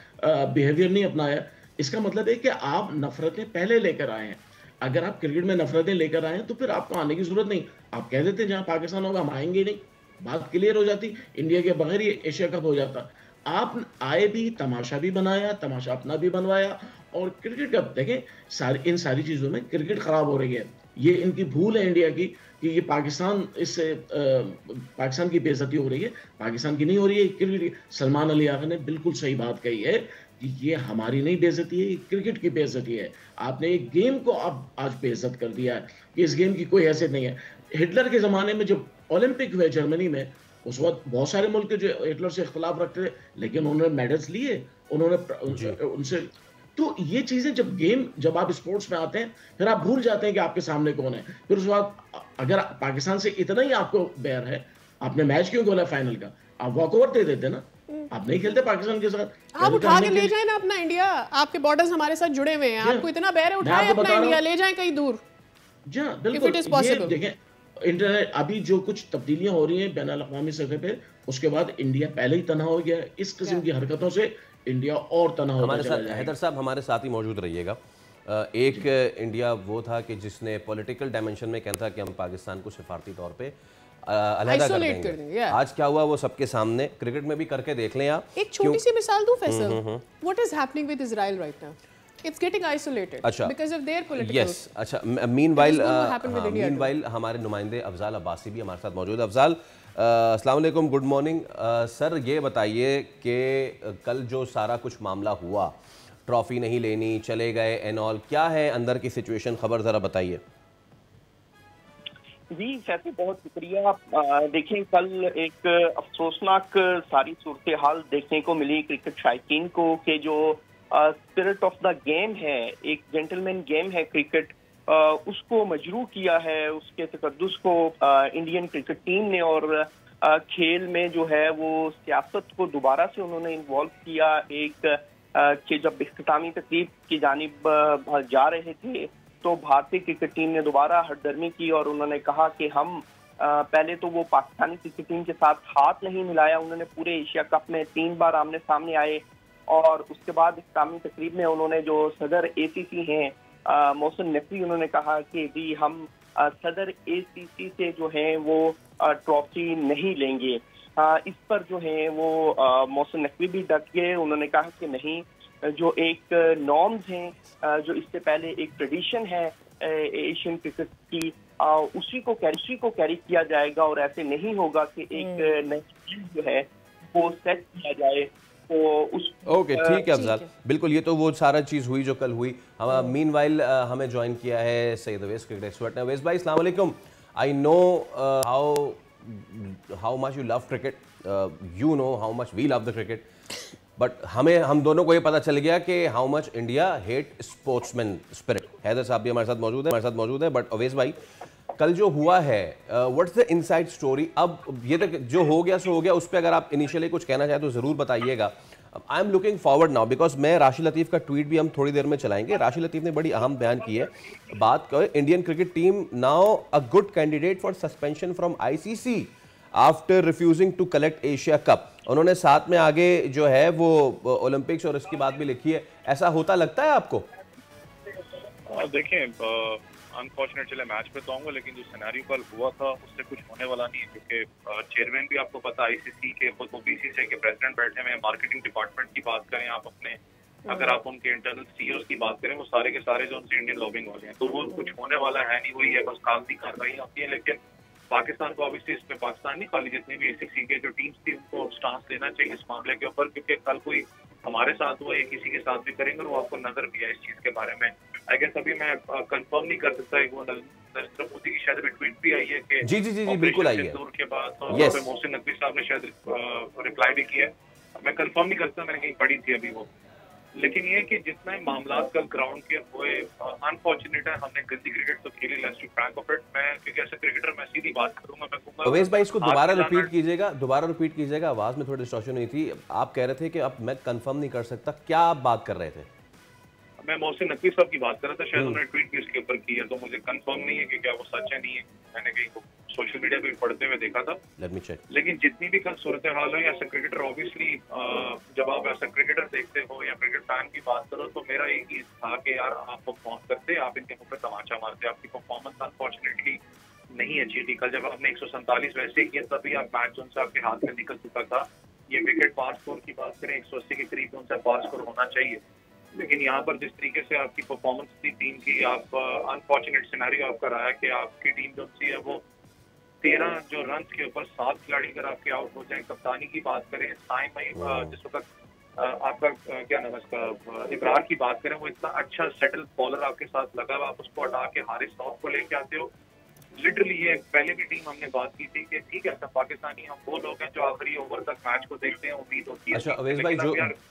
Speaker 3: बिहेवियर नहीं अपनाया। इसका मतलब है कि आप नफरतें पहले लेकर आए हैं। अगर आप क्रिकेट में नफरतें लेकर आए हैं तो फिर आपको आने की जरूरत नहीं। आप कह देते जहां पाकिस्तान होगा हम आएंगे नहीं, बात क्लियर हो जाती, इंडिया के बगैर ये एशिया कप हो जाता। आप आए भी, तमाशा भी बनाया, तमाशा अपना भी बनवाया, और क्रिकेट कप देखें, इन सारी चीजों में क्रिकेट खराब हो रही है। ये इनकी भूल है इंडिया की कि ये पाकिस्तान, इससे पाकिस्तान की बेइज्जती हो रही है, पाकिस्तान की नहीं हो रही है क्रिकेट। सलमान अली आगा ने बिल्कुल सही बात कही है कि ये हमारी नहीं बेइज्जती है, ये क्रिकेट की बेइज्जती है। आपने एक गेम को अब आज बेइज्जत कर दिया है कि इस गेम की कोई हैसियत नहीं है। हिटलर के ज़माने में जब ओलंपिक हुए जर्मनी में, उस वक्त बहुत सारे मुल्क जो हिटलर से इख्तलाफ रखते थे, लेकिन उन्होंने मेडल्स लिए, उन्होंने उनसे। तो ये चीज़ें जब आप स्पोर्ट्स में आते हैं, फिर आप भूल जाते हैं कि आपके सामने कौन है। फिर उस वक्त अगर पाकिस्तान से इतना ही आपको बैर है, आपने मैच क्यों खोला फाइनल का? आप वॉकओवर दे देते ना, आप नहीं खेलते पाकिस्तान के साथ।
Speaker 2: आप उठा के ले जाए ना अपना इंडिया, आपके बॉर्डर्स हमारे साथ जुड़े हुए हैं, आपको इतना बैर है, उठाए अपना इंडिया, ले जाए कहीं दूर।
Speaker 3: जी बिल्कुल। देखें, इंटरनेट अभी जो कुछ तब्दीलियां हो रही हैं बैनुल अक़वामी सतह पे, उसके बाद इंडिया पहले ही तना हो गया। इस किस्म की हरकतों से इंडिया और तना होगा।
Speaker 1: हमारे साथ हैदर साहब, हमारे साथ ही मौजूद रहिएगा। एक इंडिया वो था कि जिसने पॉलिटिकल डायमेंशन में कहता था कि हम पाकिस्तान को सिफारती तौर पे अलहदा कर देंगे। आज क्या हुआ वो सबके सामने, क्रिकेट में भी करके देख लें आप।
Speaker 2: एक छोटी सी मिसाल दूं Faisal, what is happening with Israel right now? It's getting isolated because of their political.
Speaker 1: Yes, अच्छा। meanwhile हमारे नुमाइंदे अफजाल अब्बासी भी हमारे साथ मौजूद है। अफजाल, अस्सलाम वालेकुम, गुड मॉर्निंग। सर ये बताइए कि कल जो सारा कुछ मामला हुआ, ट्रॉफी नहीं लेनी, चले गए एंड ऑल, क्या है अंदर की सिचुएशन, खबर ज़रा बताइए।
Speaker 4: जी सैफी, बहुत शुक्रिया। देखिए, कल एक अफसोसनाक सारी सूरत हाल देखने को मिली क्रिकेट शायकीन को कि जो स्पिरिट ऑफ द गेम है, एक जेंटलमैन गेम है क्रिकेट, उसको मजरूह किया है, उसके तकद्दुस को इंडियन क्रिकेट टीम ने, और खेल में जो है वो सियासत को दोबारा से उन्होंने इन्वॉल्व किया। एक कि जब इख्तितामी तकरीब की जानिब जा रहे थे तो भारतीय क्रिकेट टीम ने दोबारा हटदर्मी की और उन्होंने कहा कि हम पहले तो वो पाकिस्तानी क्रिकेट टीम के साथ हाथ नहीं मिलाया। उन्होंने पूरे एशिया कप में 3 बार आमने सामने आए, और उसके बाद इख्तितामी तकरीब में उन्होंने जो सदर ACC हैं मोहसिन नकवी, उन्होंने कहा कि जी हम सदर ACC से जो है वो ट्रॉफी नहीं लेंगे। इस पर जो है वो मोहसिन नकवी भी डट गए। उन्होंने कहा कि नहीं, जो एक नॉर्म्स हैं, जो इससे पहले एक ट्रेडिशन है एशियन क्रिकेट की, उसी को कैरी किया जाएगा, और ऐसे नहीं होगा कि एक नई जो है वो सेट किया जाए। तो
Speaker 1: ओके, ठीक है अफजाल, बिल्कुल। ये तो वो सारा चीज़ हुई जो कल हुई। हम मीनवाइल हमें ज्वाइन किया है सैयद अवैस, क्रिकेट एक्सपर्ट ने। अवैस भाई अस्सलाम वालेकुम। I know how much you love cricket, you know how much we love the cricket, but हम दोनों को ये पता चल गया कि how much India hate sportsman spirit. Haider साहब भी हमारे साथ मौजूद है। बट अवैस भाई, कल जो हुआ है, व्हाट्स द इनसाइड स्टोरी? अब ये तक जो हो गया सो हो गया, उस पर अगर आप इनिशियली कुछ कहना चाहें तो ज़रूर बताइएगा। I am looking forward now, because मैं राशिद लतीफ़ का ट्वीट भी हम थोड़ी देर में चलाएंगे। राशिद लतीफ़ ने बड़ी अहम बयान की है, बात करें Indian cricket team now a good candidate for suspension from ICC। After refusing to collect Asia cup. उन्होंने साथ में आगे जो है वो ओलंपिक्स और इसकी बात भी लिखी है। ऐसा होता लगता है आपको?
Speaker 5: देखिए, अनफॉर्चुनेट चले मैच पे तो आऊंगा, लेकिन जो सिनेरियो कल हुआ था उससे कुछ होने वाला नहीं है, क्योंकि चेयरमैन भी आपको पता आईसीसी के, खुद बीसीसीआई के प्रेसिडेंट बैठे हुए हैं। मार्केटिंग डिपार्टमेंट की बात करें आप अपने, अगर आप उनके इंटरनल सीईओ की बात करें, वो सारे के सारे जो उनसे इंडियन लॉबिंग वाले हैं, तो वो कुछ होने वाला है नहीं। वही है, बस कागजी कार्रवाई आती है। लेकिन पाकिस्तान को ऑब्वियसली इसमें, पाकिस्तान नहीं खाली जितनी भी एसीसी के जो टीम्स थी उनको स्टांस लेना चाहिए इस मामले के ऊपर, क्योंकि कल कोई हमारे साथ हुआ या किसी के साथ भी करेंगे और वो आपको नजर भी है इस चीज के बारे में। आई गेस अभी मैं कंफर्म नहीं कर सकता, वो नरेंद्र मोदी की शायद ट्वीट भी आई है कि
Speaker 1: जी बिल्कुल आई है
Speaker 5: के बाद, और मोहसिन नकवी साहब ने शायद रिप्लाई भी किया है। मैं कंफर्म नहीं कर सकता, मैंने कहीं पढ़ी थी अभी वो। लेकिन ये कि जितना मामला कल ग्राउंड के हुए, अनफॉर्चुनेट है। हमने गंदी क्रिकेट तो खेली, let's be frank of it. मैं क्योंकि ऐसे क्रिकेटर मैं सीधी बात करूंगा, मैं कहूंगा
Speaker 1: अवेश भाई इसको दोबारा रिपीट कीजिएगा, आवाज में थोड़ी डिस्टॉर्शन हुई थी। आप कह रहे थे कि अब मैं कंफर्म नहीं कर सकता, क्या आप बात कर रहे थे?
Speaker 5: मैं मोहसिन नकवी साहब की बात कर रहा था, शायद उन्होंने ट्वीट भी उसके ऊपर की है, तो मुझे कंफर्म नहीं है कि क्या वो सच है नहीं है। मैंने कहीं सोशल मीडिया पे पढ़ते हुए देखा था।
Speaker 1: Let me check.
Speaker 5: लेकिन जितनी भी कल सूरत हाल हो, या एज क्रिकेटर ऑब्वियसली जब आप ऐसा क्रिकेटर देखते हो या क्रिकेट फैन की बात करो, तो मेरा एक चीज था कि यार आप परफॉर्म करते, आप इनके मुंह पे तमाचा मारते। आपकी परफॉर्मेंस अनफॉर्चुनेटली नहीं अच्छी थी। कल जब आपने 147 वैसे किया, तभी आप मैच उनसे आपके हाथ में निकल चुका था। ये विकेट पास स्कोर की बात करें, 180 के करीब उनसे पास स्कोर होना चाहिए। लेकिन यहाँ पर जिस तरीके से आपकी परफॉर्मेंस थी टीम की, आप अनफॉर्चुनेट सिनेरियो आपका रहा है कि आपकी टीम जो सी है वो 13 जो रन के ऊपर 7 खिलाड़ी अगर आपके आउट हो जाए। कप्तानी की बात करें, जिस वक्त आपका क्या नाम है इसका, इब्रार की बात करें, वो इतना अच्छा सेटल बॉलर आपके साथ लगा, आप उसको हटा के हारिस साउथ को लेके आते हो। लिटरली ये पहले भी टीम हमने बात की थी कि ठीक है, सब पाकिस्तानी हम वो लोग हैं जो आखिरी ओवर तक मैच को देखते हैं, उम्मीद होती है।
Speaker 1: अच्छा अवेश भाई,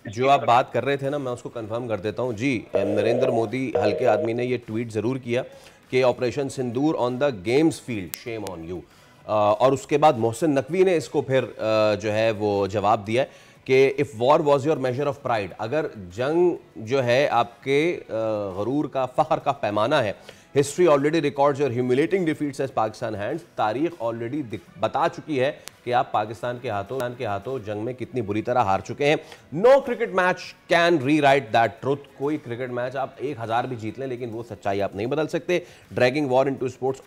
Speaker 1: जो आप बात कर रहे थे ना, मैं उसको कंफर्म कर देता हूँ जी। नरेंद्र मोदी हल्के आदमी ने ये ट्वीट जरूर किया कि operation Sindoor on the games field, shame on you. और उसके बाद मोहसिन नकवी ने इसको फिर जो है वो जवाब दिया कि if war was your measure of pride, अगर जंग जो है आपके गरूर का, फ़ख्र का पैमाना है, history already records your humiliating defeats as Pakistan hands, तारीख ऑलरेडी बता चुकी है कि आप पाकिस्तान के हाथों जंग में कितनी बुरी तरह हार चुके हैं। No cricket match can rewrite that truth. कोई क्रिकेट मैच आप 1000 भी जीत लें, लेकिन वो सच्चाई आप नहीं बदल सकते। Dragging war into sports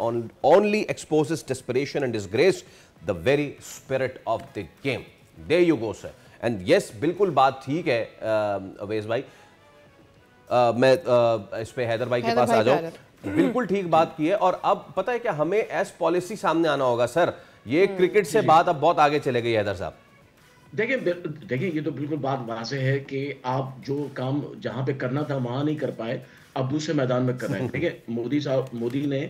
Speaker 1: only exposes desperation and disgrace the very spirit of the game. There you go sir. And yes, बिल्कुल बात ठीक है अवेश भाई। मैं इस पे हैदर भाई के पास आ जाऊं। बिल्कुल ठीक बात की है। और अब पता है क्या, हमें एस पॉलिसी सामने आना होगा सर। ये क्रिकेट से बात अब बहुत आगे चले गई हैदर साहब।
Speaker 3: देखिए ये तो बिल्कुल बात वाज़ेह है कि आप जो काम जहां पे करना था वहां नहीं कर पाए, अब दूसरे मैदान में कर रहे हैं। देखिए मोदी ने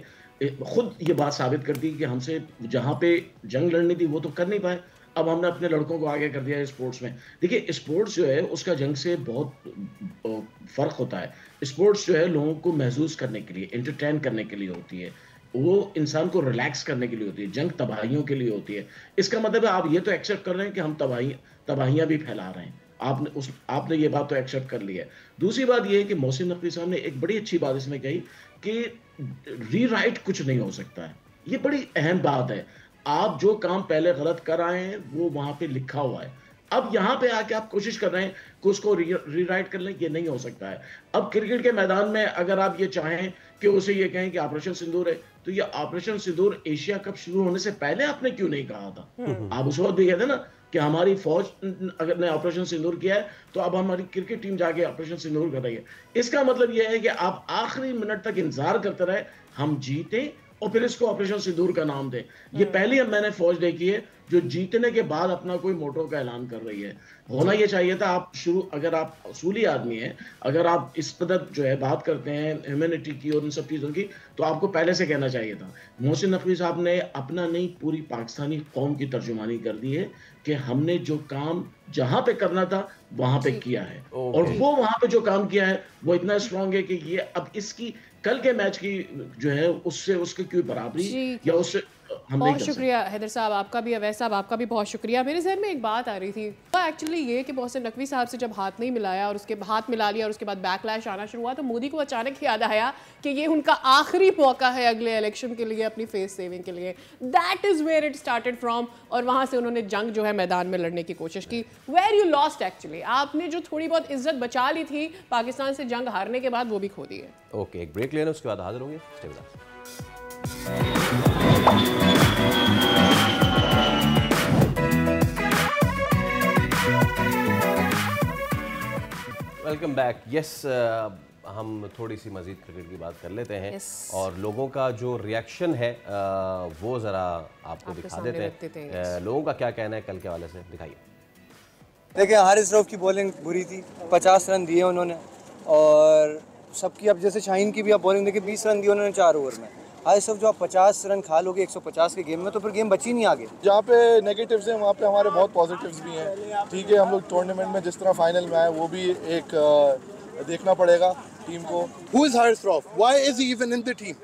Speaker 3: खुद ये बात साबित कर दी कि हमसे जहां पे जंग लड़नी थी वो तो कर नहीं पाए, अब हमने अपने लड़कों को आगे कर दिया है स्पोर्ट्स में। देखिए स्पोर्ट्स जो है उसका जंग से बहुत फर्क होता है। स्पोर्ट्स जो है लोगों को महसूस करने के लिए, एंटरटेन करने के लिए होती है, वो इंसान को रिलैक्स करने के लिए होती है। जंग तबाहियों के लिए होती है। इसका मतलब है आप ये तो एक्सेप्ट कर रहे हैं कि हम तबाहियां भी फैला रहे हैं। आपने ये बात तो एक्सेप्ट कर ली है। दूसरी बात ये है कि मोहसिन नकवी साहब ने एक बड़ी अच्छी बात इसमें कही कि रीराइट कुछ नहीं हो सकता है। ये बड़ी अहम बात है। आप जो काम पहले गलत कर आए हैं वो वहां पे लिखा हुआ है। अब यहाँ पे आके आप कोशिश कर रहे हैं कि उसको रीराइट कर लें, ये नहीं हो सकता है। अब क्रिकेट के मैदान में अगर आप ये चाहें कि उसे ये कहें कि ऑपरेशन सिंदूर है, तो ये ऑपरेशन सिंदूर एशिया कप शुरू होने से पहले आपने क्यों नहीं कहा था? आप उस वक्त भी कहते ना कि हमारी फौज अगर ने ऑपरेशन सिंदूर किया है तो अब हमारी क्रिकेट टीम जाके ऑपरेशन सिंदूर कर रही है। इसका मतलब यह है कि आप आखिरी मिनट तक इंतजार करते रहे, हम जीते और फिर इसको ऑपरेशन सिंदूर का नाम दें। ये पहली अब मैंने फौज देखी है जो जीतने के बाद अपना कोई मोटो का ऐलान कर रही है। होना ये चाहिए था, आप अगर आप असूली आदमी हैं, अगर आप इस कदर जो है बात करते हैं ह्यूमैनिटी की और इन सब चीज़ों की, तो आपको पहले से कहना चाहिए था। मोहसिन नकवी साहब ने अपना नहीं पूरी पाकिस्तानी कौम की तर्जुमानी कर दी है कि हमने जो काम जहां पे करना था वहां पे किया है। और वो वहां पे जो काम किया है वो इतना स्ट्रांग है कि ये अब इसकी कल के मैच की जो है उससे उसकी कोई बराबरी या उससे हम नहीं
Speaker 2: बहुत
Speaker 3: कर सकते।
Speaker 2: शुक्रिया हैदर साहब आपका भी, अवैस साहब आपका भी बहुत शुक्रिया। मेरे जहन में एक बात आ रही थी एक्चुअली ये कि मोहसिन नकवी साहब से जब हाथ नहीं मिलाया और उसके हाथ मिला लिया और उसके बाद बैकलैश आना शुरू हुआ तो मोदी को अचानक याद आया कि ये उनका आखिरी मौका है अगले इलेक्शन के लिए अपनी फेस सेविंग के लिए। That is where it started from, और वहाँ से उन्होंने जंग जो है मैदान में लड़ने की कोशिश की। वेयर यू लॉस्ट एक्चुअली, आपने जो थोड़ी बहुत इज्जत बचा ली थी पाकिस्तान से जंग हारने के बाद वो भी खो दी है।
Speaker 1: ओके, एक ब्रेक लेना, उसके बाद हाजिर होंगे। Stay with us. Welcome back. Yes, हम थोड़ी सी मजीद क्रिकेट की बात कर लेते हैं। और लोगों का जो रिएक्शन है वो ज़रा आपको दिखा देते हैं। लोगों का क्या कहना है कल के हवाले से, दिखाइए।
Speaker 6: देखिए, हारिस रऊफ की बॉलिंग बुरी थी, 50 रन दिए उन्होंने, और सबकी अब जैसे शाहीन की भी आप बॉलिंग देखिए 20 रन दिए उन्होंने 4 ओवर में। हारिस रऊफ जो आप 50 रन खा लोगे 150 के गेम में तो फिर गेम बची नहीं आगे।
Speaker 7: जहाँ पे नेगेटिव्स हैं वहाँ पे हमारे बहुत पॉजिटिव्स भी हैं। ठीक है, हम लोग टूर्नामेंट में जिस तरह फाइनल में आए वो भी एक देखना पड़ेगा टीम को।
Speaker 8: Who is Haris Rauf? Why is he even in the team?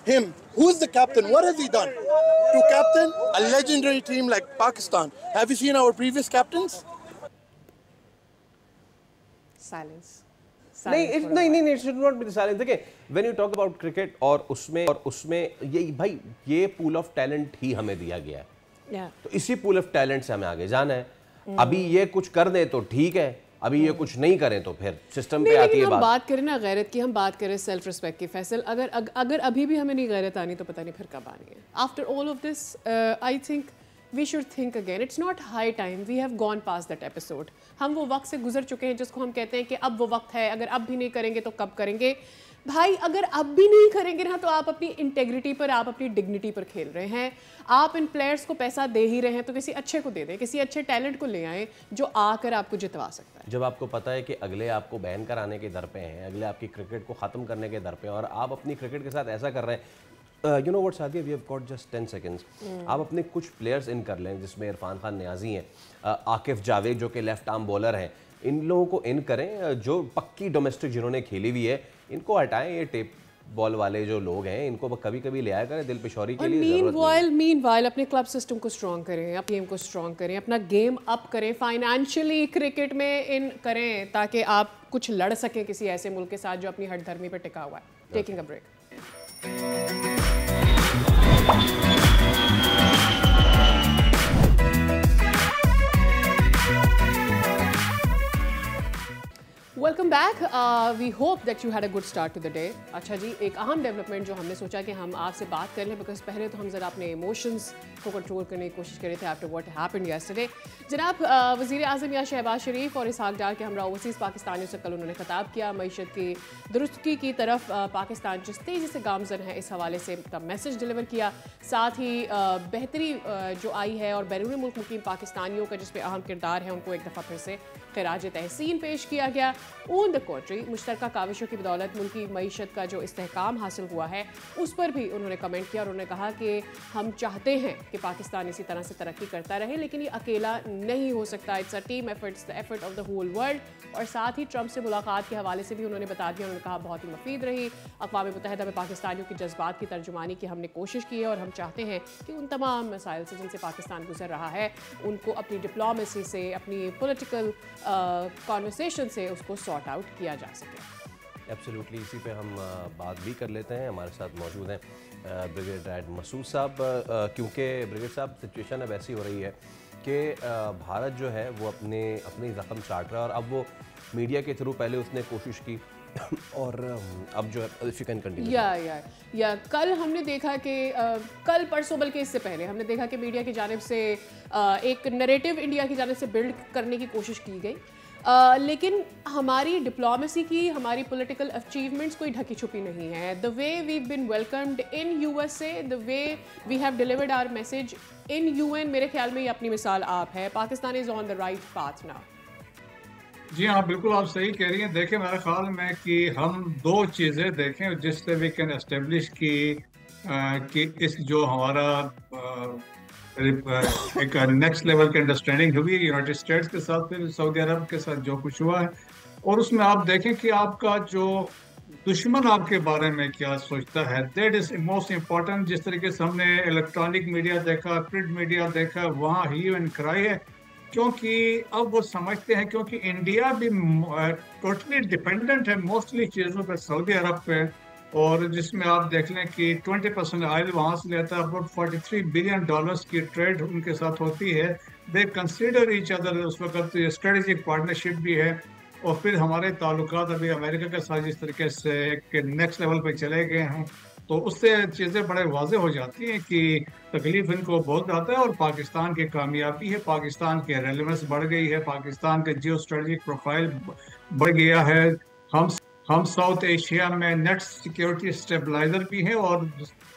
Speaker 8: Him. Who's the captain? What has he done to captain a legendary team like Pakistan? Have you seen our previous captains?
Speaker 2: Silence.
Speaker 1: नहीं, it should not be silent। देखिए, when you talk about cricket और उसमें ये भाई ये पूल ऑफ टैलेंट ही हमें दिया गया है। तो इसी पूल ऑफ टैलेंट से हमें आगे जाना है। अभी ये कुछ कर दे तो ठीक है, अभी ये कुछ नहीं करें तो फिर सिस्टम पे आती है बात।
Speaker 2: हम बात करें ना गैरत की, हम बात करें सेल्फ रिस्पेक्ट की। फैसल, अगर अभी भी हमें नहीं गैरत आनी तो पता नहीं फिर कब आनी है। After all of this I think we should think again. It's not high time, we have gone past that episode. हम वो वक्त से गुजर चुके हैं जिसको हम कहते हैं कि अब वो वक्त है, अगर अब भी नहीं करेंगे तो कब करेंगे। भाई अगर अब भी नहीं करेंगे ना तो आप अपनी इंटेग्रिटी पर, आप अपनी डिग्निटी पर खेल रहे हैं। आप इन प्लेयर्स को पैसा दे ही रहे हैं तो किसी अच्छे को दे दें, किसी अच्छे टैलेंट को ले आएं जो आकर आपको जितवा सकता है।
Speaker 1: जब आपको पता है कि अगले आपको बैन कराने के दर पे हैं, अगले आपकी क्रिकेट को ख़त्म करने के दर पे हैं और आप अपनी क्रिकेट के साथ ऐसा कर रहे हैं। You know what Sadia, we have got just 10 seconds. आप अपने कुछ प्लेयर्स इन कर लें जिसमें इरफान खान नियाजी हैं, आकिफ जावेद जो कि लेफ्ट आर्म बॉलर हैं, इन लोगों को इन करें। जो पक्की डोमेस्टिक जिन्होंने खेली हुई है इनको हटाएं। ये टेप बॉल वाले जो लोग हैं इनको कभी कभी ले आया करें दिल पिशौरी के लिए।
Speaker 2: मीनवाइल अपने क्लब सिस्टम को स्ट्रॉन्ग करें, अपनी गेम को स्ट्रॉन्ग करें, अपना गेम अप करें, फाइनेंशियली क्रिकेट में इन करें ताकि आप कुछ लड़ सकें किसी ऐसे मुल्क के साथ जो अपनी हठधर्मी पर टिका हुआ है। Taking a break. Welcome back. We hope that you had a good start to the day. अच्छा जी, एक अहम डेवलपमेंट जो हमने सोचा कि हम आपसे बात कर लें, बिकॉज पहले तो हम ज़रा अपने इमोशंस को कंट्रोल करने की कोशिश कर रहे थे आफ्टर व्हाट हैपेंड यस्टरडे। जनाब वज़ीर आज़म या शहबाज शरीफ और इसहाक डार के हमरा ओवरसीज़ पाकिस्तानियों से कल उन्होंने खिताब किया। मईशत की दुरुस्ती की तरफ पाकिस्तान जिस तेज़ी से गामज़न है इस हवाले से का मैसेज डिलीवर किया। साथ ही बेहतरी जो आई है और बैरून मुल्क मुकीम पाकिस्तानियों का जिसमें अहम किरदार है उनको एक दफ़ा फिर से खिराज तहसीन पेश किया गया। ऑन द कंट्री मुश्तरका काविशों की बदौलत मुल्क की मईशत का जो इस्तेहकाम हासिल हुआ है उस पर भी उन्होंने कमेंट किया और उन्होंने कहा कि हम चाहते हैं कि पाकिस्तान इसी तरह से तरक्की करता रहे, लेकिन ये अकेला नहीं हो सकता। It's a team effort, it's the effort of the whole world. और साथ ही ट्रंप से मुलाकात के हवाले से भी उन्होंने बता दिया। उन्होंने कहा बहुत ही मुफीद रही। अक़वाम मुत्तहिदा में पाकिस्तानियों की जज्बात की तर्जुमानी की हमने कोशिश की है और हम चाहते हैं कि उन तमाम मसाइल से जिनसे पाकिस्तान गुजर रहा है उनको अपनी डिप्लोमेसी से, अपनी पॉलिटिकल कॉन्वर्सेशन से उसको सॉर्ट आउट किया जा सके।
Speaker 1: एब्सोल्युटली, इसी पे हम बात भी कर लेते हैं। हमारे साथ मौजूद हैं ब्रिगेडियर मसूद साहब, क्योंकि ब्रिगेडियर साहब सिचुएशन अब ऐसी हो रही है कि भारत जो है वो अपनी ज़ख्म चाट रहा है और अब वो मीडिया के थ्रू पहले उसने कोशिश की और अब जो है इफ यू कैन कंटिन्यू।
Speaker 2: या कल हमने देखा कि कल परसों बल्कि इससे पहले हमने देखा कि मीडिया की जानिब से एक नैरेटिव इंडिया की जानिब से बिल्ड करने की कोशिश की गई, लेकिन हमारी डिप्लोमेसी की, हमारी पॉलिटिकल अचीवमेंट्स कोई ढकी छुपी नहीं है। The way we been welcomed in USA, the way we have delivered our message in UN, मेरे ख्याल में ये अपनी मिसाल आप है। Pakistan is on the right path now.
Speaker 5: जी हाँ, बिल्कुल आप सही कह रही हैं। देखें, मेरे ख्याल में कि हम दो चीज़ें देखें जिससे वी कैन एस्टेब्लिश कि इस जो हमारा एक नेक्स्ट लेवल की अंडरस्टैंडिंग हुई है यूनाइटेड स्टेट्स के साथ, फिर सऊदी अरब के साथ जो कुछ हुआ है, और उसमें आप देखें कि आपका जो
Speaker 9: दुश्मन आपके बारे में क्या सोचता है, दैट इज मोस्ट इम्पोर्टेंट। जिस तरीके से हमने इलेक्ट्रॉनिक मीडिया देखा, प्रिंट मीडिया देखा, वहाँ ह्यू एंड क्राई है, क्योंकि अब वो समझते हैं, क्योंकि इंडिया भी टोटली डिपेंडेंट है मोस्टली चीज़ों पे, सऊदी अरब पे। और जिसमें आप देख लें कि 20% ऑयल वहाँ से लेता है, अबाउट $43 बिलियन की ट्रेड उनके साथ होती है। दे कंसिडर ईच अदर, उस वक्त स्ट्रेटेजिक पार्टनरशिप भी है। और फिर हमारे ताल्लुकात अभी अमेरिका के साथ जिस तरीके से नेक्स्ट लेवल पे चले गए हैं, तो उससे चीज़ें बड़े वाजे हो जाती हैं कि तकलीफ इनको बहुत ज़्यादा है। और पाकिस्तान की कामयाबी है, पाकिस्तान की रेलेवेंस बढ़ गई है, पाकिस्तान के जियो स्ट्रेटजिक प्रोफाइल बढ़ गया है। हम साउथ एशिया में नेट सिक्योरिटी स्टेबलाइजर भी हैं, और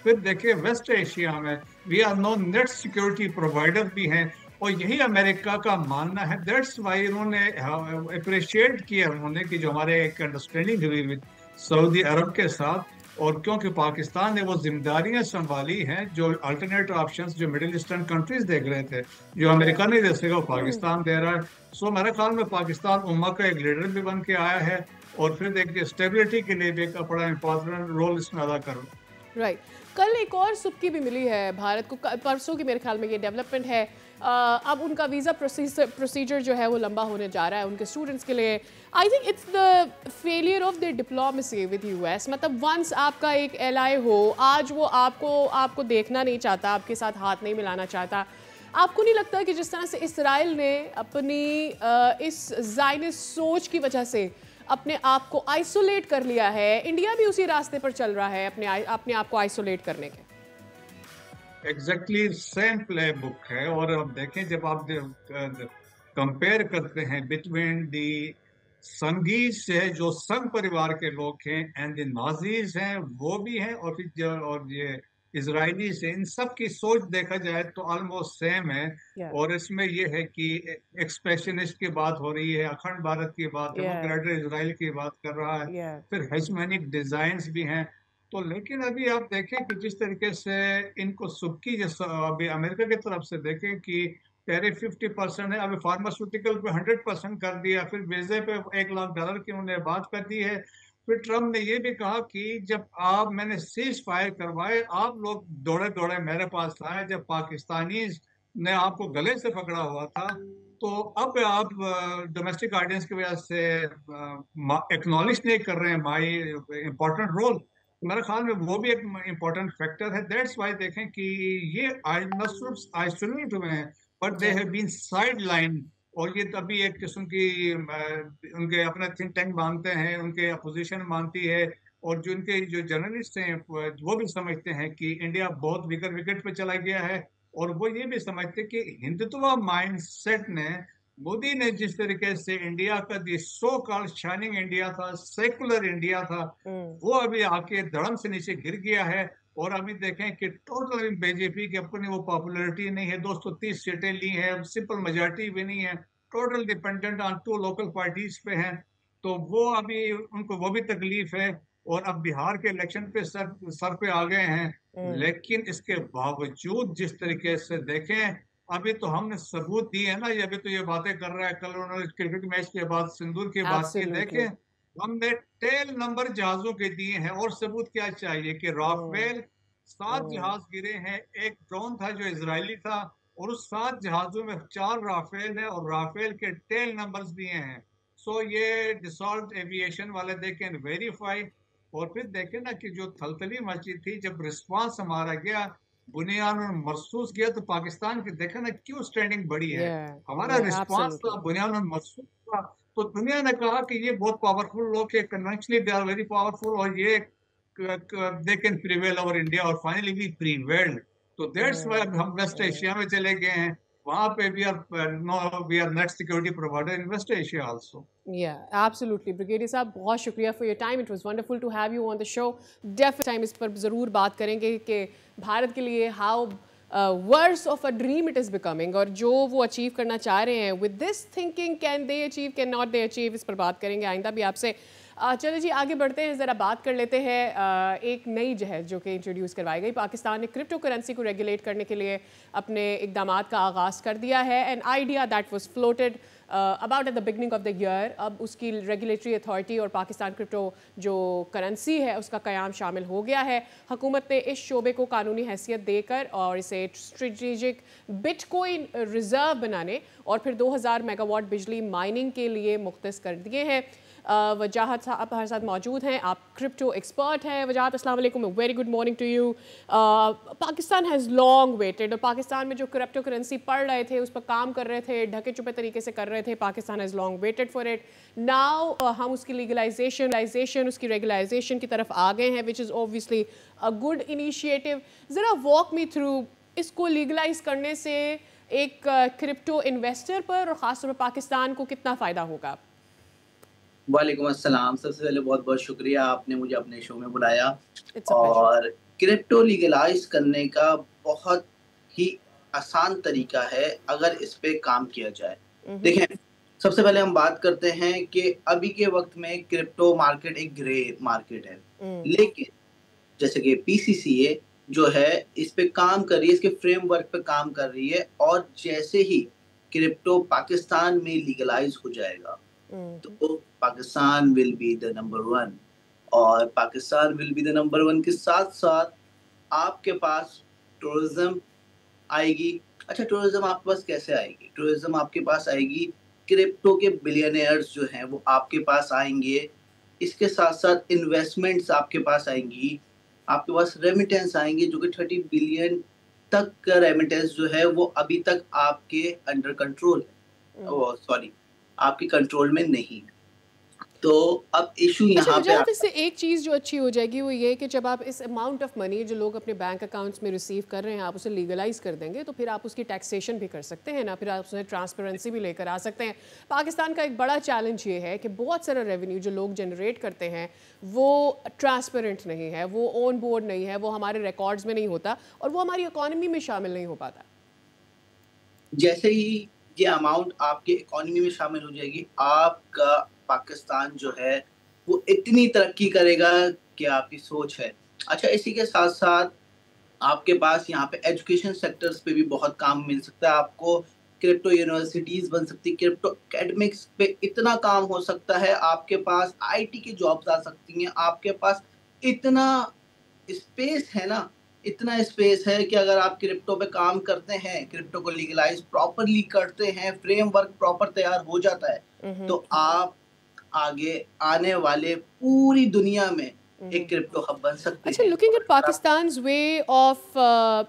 Speaker 9: फिर देखिए वेस्ट एशिया में we are no net security provider भी हैं। और यही अमेरिका का मानना है। दैट्स वाई उन्होंने अप्रिशिएट किया उन्होंने कि जो हमारे एक अंडरस्टैंडिंग हुई विद सऊदी अरब के साथ, और क्योंकि पाकिस्तान ने वो जिम्मेदारियां संभाली हैं जो अल्टरनेट ऑप्शंस जो मिडिल ईस्टर्न कंट्रीज देख रहे थे, जो अमेरिका नहीं दे सकेगा, पाकिस्तान दे रहा है। सो मेरे ख्याल में पाकिस्तान उम्मा का एक लीडर भी बन के आया है, और फिर देखिए स्टेबिलिटी के लिए भी एक बड़ा इंपॉर्टेंट रोल इसमें अदा कर रहा है।
Speaker 2: राइट। कल एक और सुर्खी भी मिली है भारत को, परसों की मेरे ख्याल में ये डेवलपमेंट है। अब उनका वीज़ा प्रोसीजर जो है वो लंबा होने जा रहा है उनके स्टूडेंट्स के लिए। I think it's the failure of the diplomacy with US. मतलब वंस आपका एक एलाई हो, आज वो आपको देखना नहीं चाहता, आपके साथ हाथ नहीं मिलाना चाहता। आपको नहीं लगता कि जिस तरह से इसराइल ने अपनी इस ज़ायनिस्ट सोच की वजह से अपने आप को आइसोलेट कर लिया है, इंडिया भी उसी रास्ते पर चल रहा है अपने आप को आइसोलेट करने के?
Speaker 9: एग्जैक्टली सेम प्ले बुक है। और अब देखें, जब आप कंपेयर करते हैं बिटवीन दी संगीज से, जो संघ परिवार के लोग हैं, एंड द नाजीज हैं, वो भी हैं, और फिर और ये इजरायली से, इन सब की सोच देखा जाए तो ऑलमोस्ट सेम है। और इसमें ये है कि एक्सप्रेशनिस्ट की बात हो रही है, अखंड भारत की बात, डेमोक्रेटिक इजराइल की बात कर रहा है, फिर हेजमोनिक डिजाइन्स भी हैं। तो लेकिन अभी आप देखें कि जिस तरीके से इनको सुक्की, जैसा अभी अमेरिका की तरफ से देखें कि टैरिफ 50% है, अभी फार्मास्यूटिकल पे 100% कर दिया, फिर वीजे पे $1 लाख की उन्होंने बात कर दी है। फिर ट्रम्प ने ये भी कहा कि जब मैंने सीज फायर करवाए, आप लोग दौड़े दौड़े मेरे पास आए, जब पाकिस्तानी ने आपको गले से पकड़ा हुआ था, तो अब आप डोमेस्टिक ऑडियंस की वजह से एक्नॉलेज नहीं कर रहे हैं माई इम्पोर्टेंट रोल। मेरे ख्याल में वो भी एक इम्पोर्टेंट फैक्टर है। दैट्स वाई देखें कि ये न सिर्फ आइसोलेट हुए हैं, but they have been sideline. और ये तभी एक किस्म की उनके अपना थिंक टैंक मानते हैं, उनके अपोजिशन मानती है, और जो उनके जो जर्नलिस्ट हैं वो भी समझते हैं कि इंडिया बहुत वीकर विकेट पे चला गया है। और वो ये भी समझते कि हिंदुत्व माइंडसेट ने, मोदी ने जिस तरीके से इंडिया का जो सो कॉल्ड शाइनिंग इंडिया था, सेकुलर इंडिया था, वो अभी आके धड़म से नीचे गिर गया है। और अभी देखें कि टोटल बीजेपी की अपनी वो पॉपुलैरिटी नहीं है, 230 सीटें ली हैं, सिंपल मेजॉरिटी भी नहीं है, total dependent on 2 local parties पे हैं। तो वो अभी उनको वो भी तकलीफ है। और अब बिहार के इलेक्शन पे सर पे आ गए हैं। लेकिन इसके बावजूद जिस तरीके से देखें, अभी तो हमने सबूत दिए है ना, ये अभी तो ये बातें कर रहा है, कल उन्होंने क्रिकेट मैच के बाद सिंदूर की बात की, देखें हमने टेल नंबर जहाजों के दिए हैं। और सबूत क्या चाहिए कि राफेल 7 जहाज गिरे हैं, एक ड्रोन था जो इजरायली था, और उस 7 जहाजों में 4 राफेल है, और राफेल के टेल नंबर्स दिए हैं। सो ये डिसॉल्ट एविएशन वाले देखें वेरीफाई। और फिर देखें ना कि जो थलथली मची थी, जब रिस्पांस हमारा गया, बुनियाद महसूस किया, तो पाकिस्तान की देखा ना क्यों स्टैंडिंग बड़ी है। हमारा रिस्पांस था, बुनियाद महसूस था, तो दुनिया ने कहा कि ये बहुत पावरफुल लोग हैं, conventionally they are very powerful, और ये they can prevail over India, और फाइनली वी प्रिवेल्ड। तो दैट्स व्हाई हम वेस्ट एशिया में चले गए हैं, वहां पे we are net security provider in West Asia also.
Speaker 2: Yeah, absolutely. Brigadier साहब, बहुत शुक्रिया for your time. It was wonderful to have you on the show. Definite time इस पर ज़रूर बात करेंगे कि भारत के लिए how worse of a dream it is becoming, और जो वो अचीव करना चाह रहे हैं with this thinking, can they achieve, can not they achieve, इस पर बात करेंगे आइंदा भी आपसे। चलो जी, आगे बढ़ते हैं, ज़रा बात कर लेते हैं एक नई जहज जो कि इंट्रोड्यूस करवाई गई। पाकिस्तान ने क्रिप्टो करेंसी को रेगुलेट करने के लिए अपने इकदामात का आगाज़ कर दिया है। An idea that was floated about at the beginning of the year. अब उसकी रेगुलेटरी अथॉरिटी और पाकिस्तान क्रिप्टो जो करेंसी है उसका क़याम शामिल हो गया है। हुकूमत ने इस शोबे को कानूनी हैसियत देकर और इसे स्ट्रेटेजिक बिटकॉइन रिजर्व बनाने और फिर 2000 मेगावाट बिजली माइनिंग के लिए मुख्तस कर दिए हैं। वजाहत साहब हमारे साथ मौजूद हैं, आप क्रिप्टो एक्सपर्ट हैं। वजाहत, अस्सलाम वालेकुम, very good morning to you. Pakistan has long waited, और पाकिस्तान में जो क्रिप्टो करेंसी पढ़ रहे थे, उस पर काम कर रहे थे, ढके छुपे तरीके से कर रहे थे। Pakistan has long waited for it. Now हम उसकी लीगलाइजेशन उसकी रेगुलाइजेशन की तरफ आ गए हैं, which is obviously a good initiative. ज़रा वॉक मी थ्रू, इसको लीगलाइज करने से एक क्रिप्टो इन्वेस्टर पर और ख़ासतौर पर पाकिस्तान को कितना फ़ायदा होगा?
Speaker 10: वालेकुम अस्सलाम। सबसे पहले बहुत बहुत शुक्रिया, आपने मुझे अपने शो में बुलाया। और क्रिप्टो लीगलाइज करने का बहुत ही आसान तरीका है अगर इस पे काम किया जाए। देखें, सबसे पहले हम बात करते हैं कि अभी के वक्त में क्रिप्टो मार्केट एक ग्रे मार्केट है, लेकिन जैसे कि पीसीसीए जो है इस पे काम कर रही है, इसके फ्रेमवर्क पे काम कर रही है, और जैसे ही क्रिप्टो पाकिस्तान में लीगलाइज हो जाएगा तो Pakistan will be the number 1, और Pakistan will be the number 1 के साथ साथ आपके पास टूरिज्म आएगी। अच्छा, टूरिज्म आपके पास कैसे आएगी? टूरिज्म आपके पास आएगी, क्रिप्टो के बिलियनियर्स जो हैं वो आपके पास आएंगे, इसके साथ साथ इन्वेस्टमेंट्स आपके पास आएंगी, आपके पास रेमिटेंस आएंगे, जो कि 30 बिलियन तक का रेमिटेंस जो है वो अभी तक आपके अंडर कंट्रोल है, सॉरी आपके कंट्रोल में नहीं। तो अब इशू यहाँ पे
Speaker 2: इससे एक चीज़ जो अच्छी हो जाएगी वो ये कि जब आप इस अमाउंट ऑफ मनी जो लोग अपने बैंक अकाउंट्स में रिसीव कर रहे हैं, आप उसे लीगलाइज कर देंगे, तो फिर आप उसकी टैक्सेशन भी कर सकते हैं ना, फिर आप उसमें ट्रांसपेरेंसी भी लेकर आ सकते हैं। पाकिस्तान का एक बड़ा चैलेंज ये है कि बहुत सारा रेवेन्यू जो लोग जनरेट करते हैं वो ट्रांसपेरेंट नहीं है, वो ऑन बोर्ड नहीं है, वो हमारे रिकॉर्ड्स में नहीं होता और वो हमारी इकॉनमी में शामिल नहीं हो पाता।
Speaker 10: जैसे ही ये अमाउंट आपके इकोनॉमी में शामिल हो जाएगी, आपका पाकिस्तान जो है वो इतनी तरक्की करेगा कि आपकी सोच है। अच्छा, इसी के साथ साथ आपके पास यहाँ पे एजुकेशन सेक्टर्स पे भी बहुत काम मिल सकता है आपको। क्रिप्टो यूनिवर्सिटीज बन सकती है, क्रिप्टो एकेडमिक्स पे इतना काम हो सकता है, आपके पास आईटी की जॉब्स आ सकती हैं, आपके पास इतना स्पेस है ना, इतना स्पेस है कि अगर आप क्रिप्टो पे काम करते हैं, क्रिप्टो को लीगलाइज प्रॉपरली करते हैं, फ्रेमवर्क प्रॉपर तैयार हो जाता है, तो आप आगे आने वाले पूरी दुनिया में एक क्रिप्टो हब बन सकते हैं।
Speaker 2: अच्छा, looking at Pakistan's way of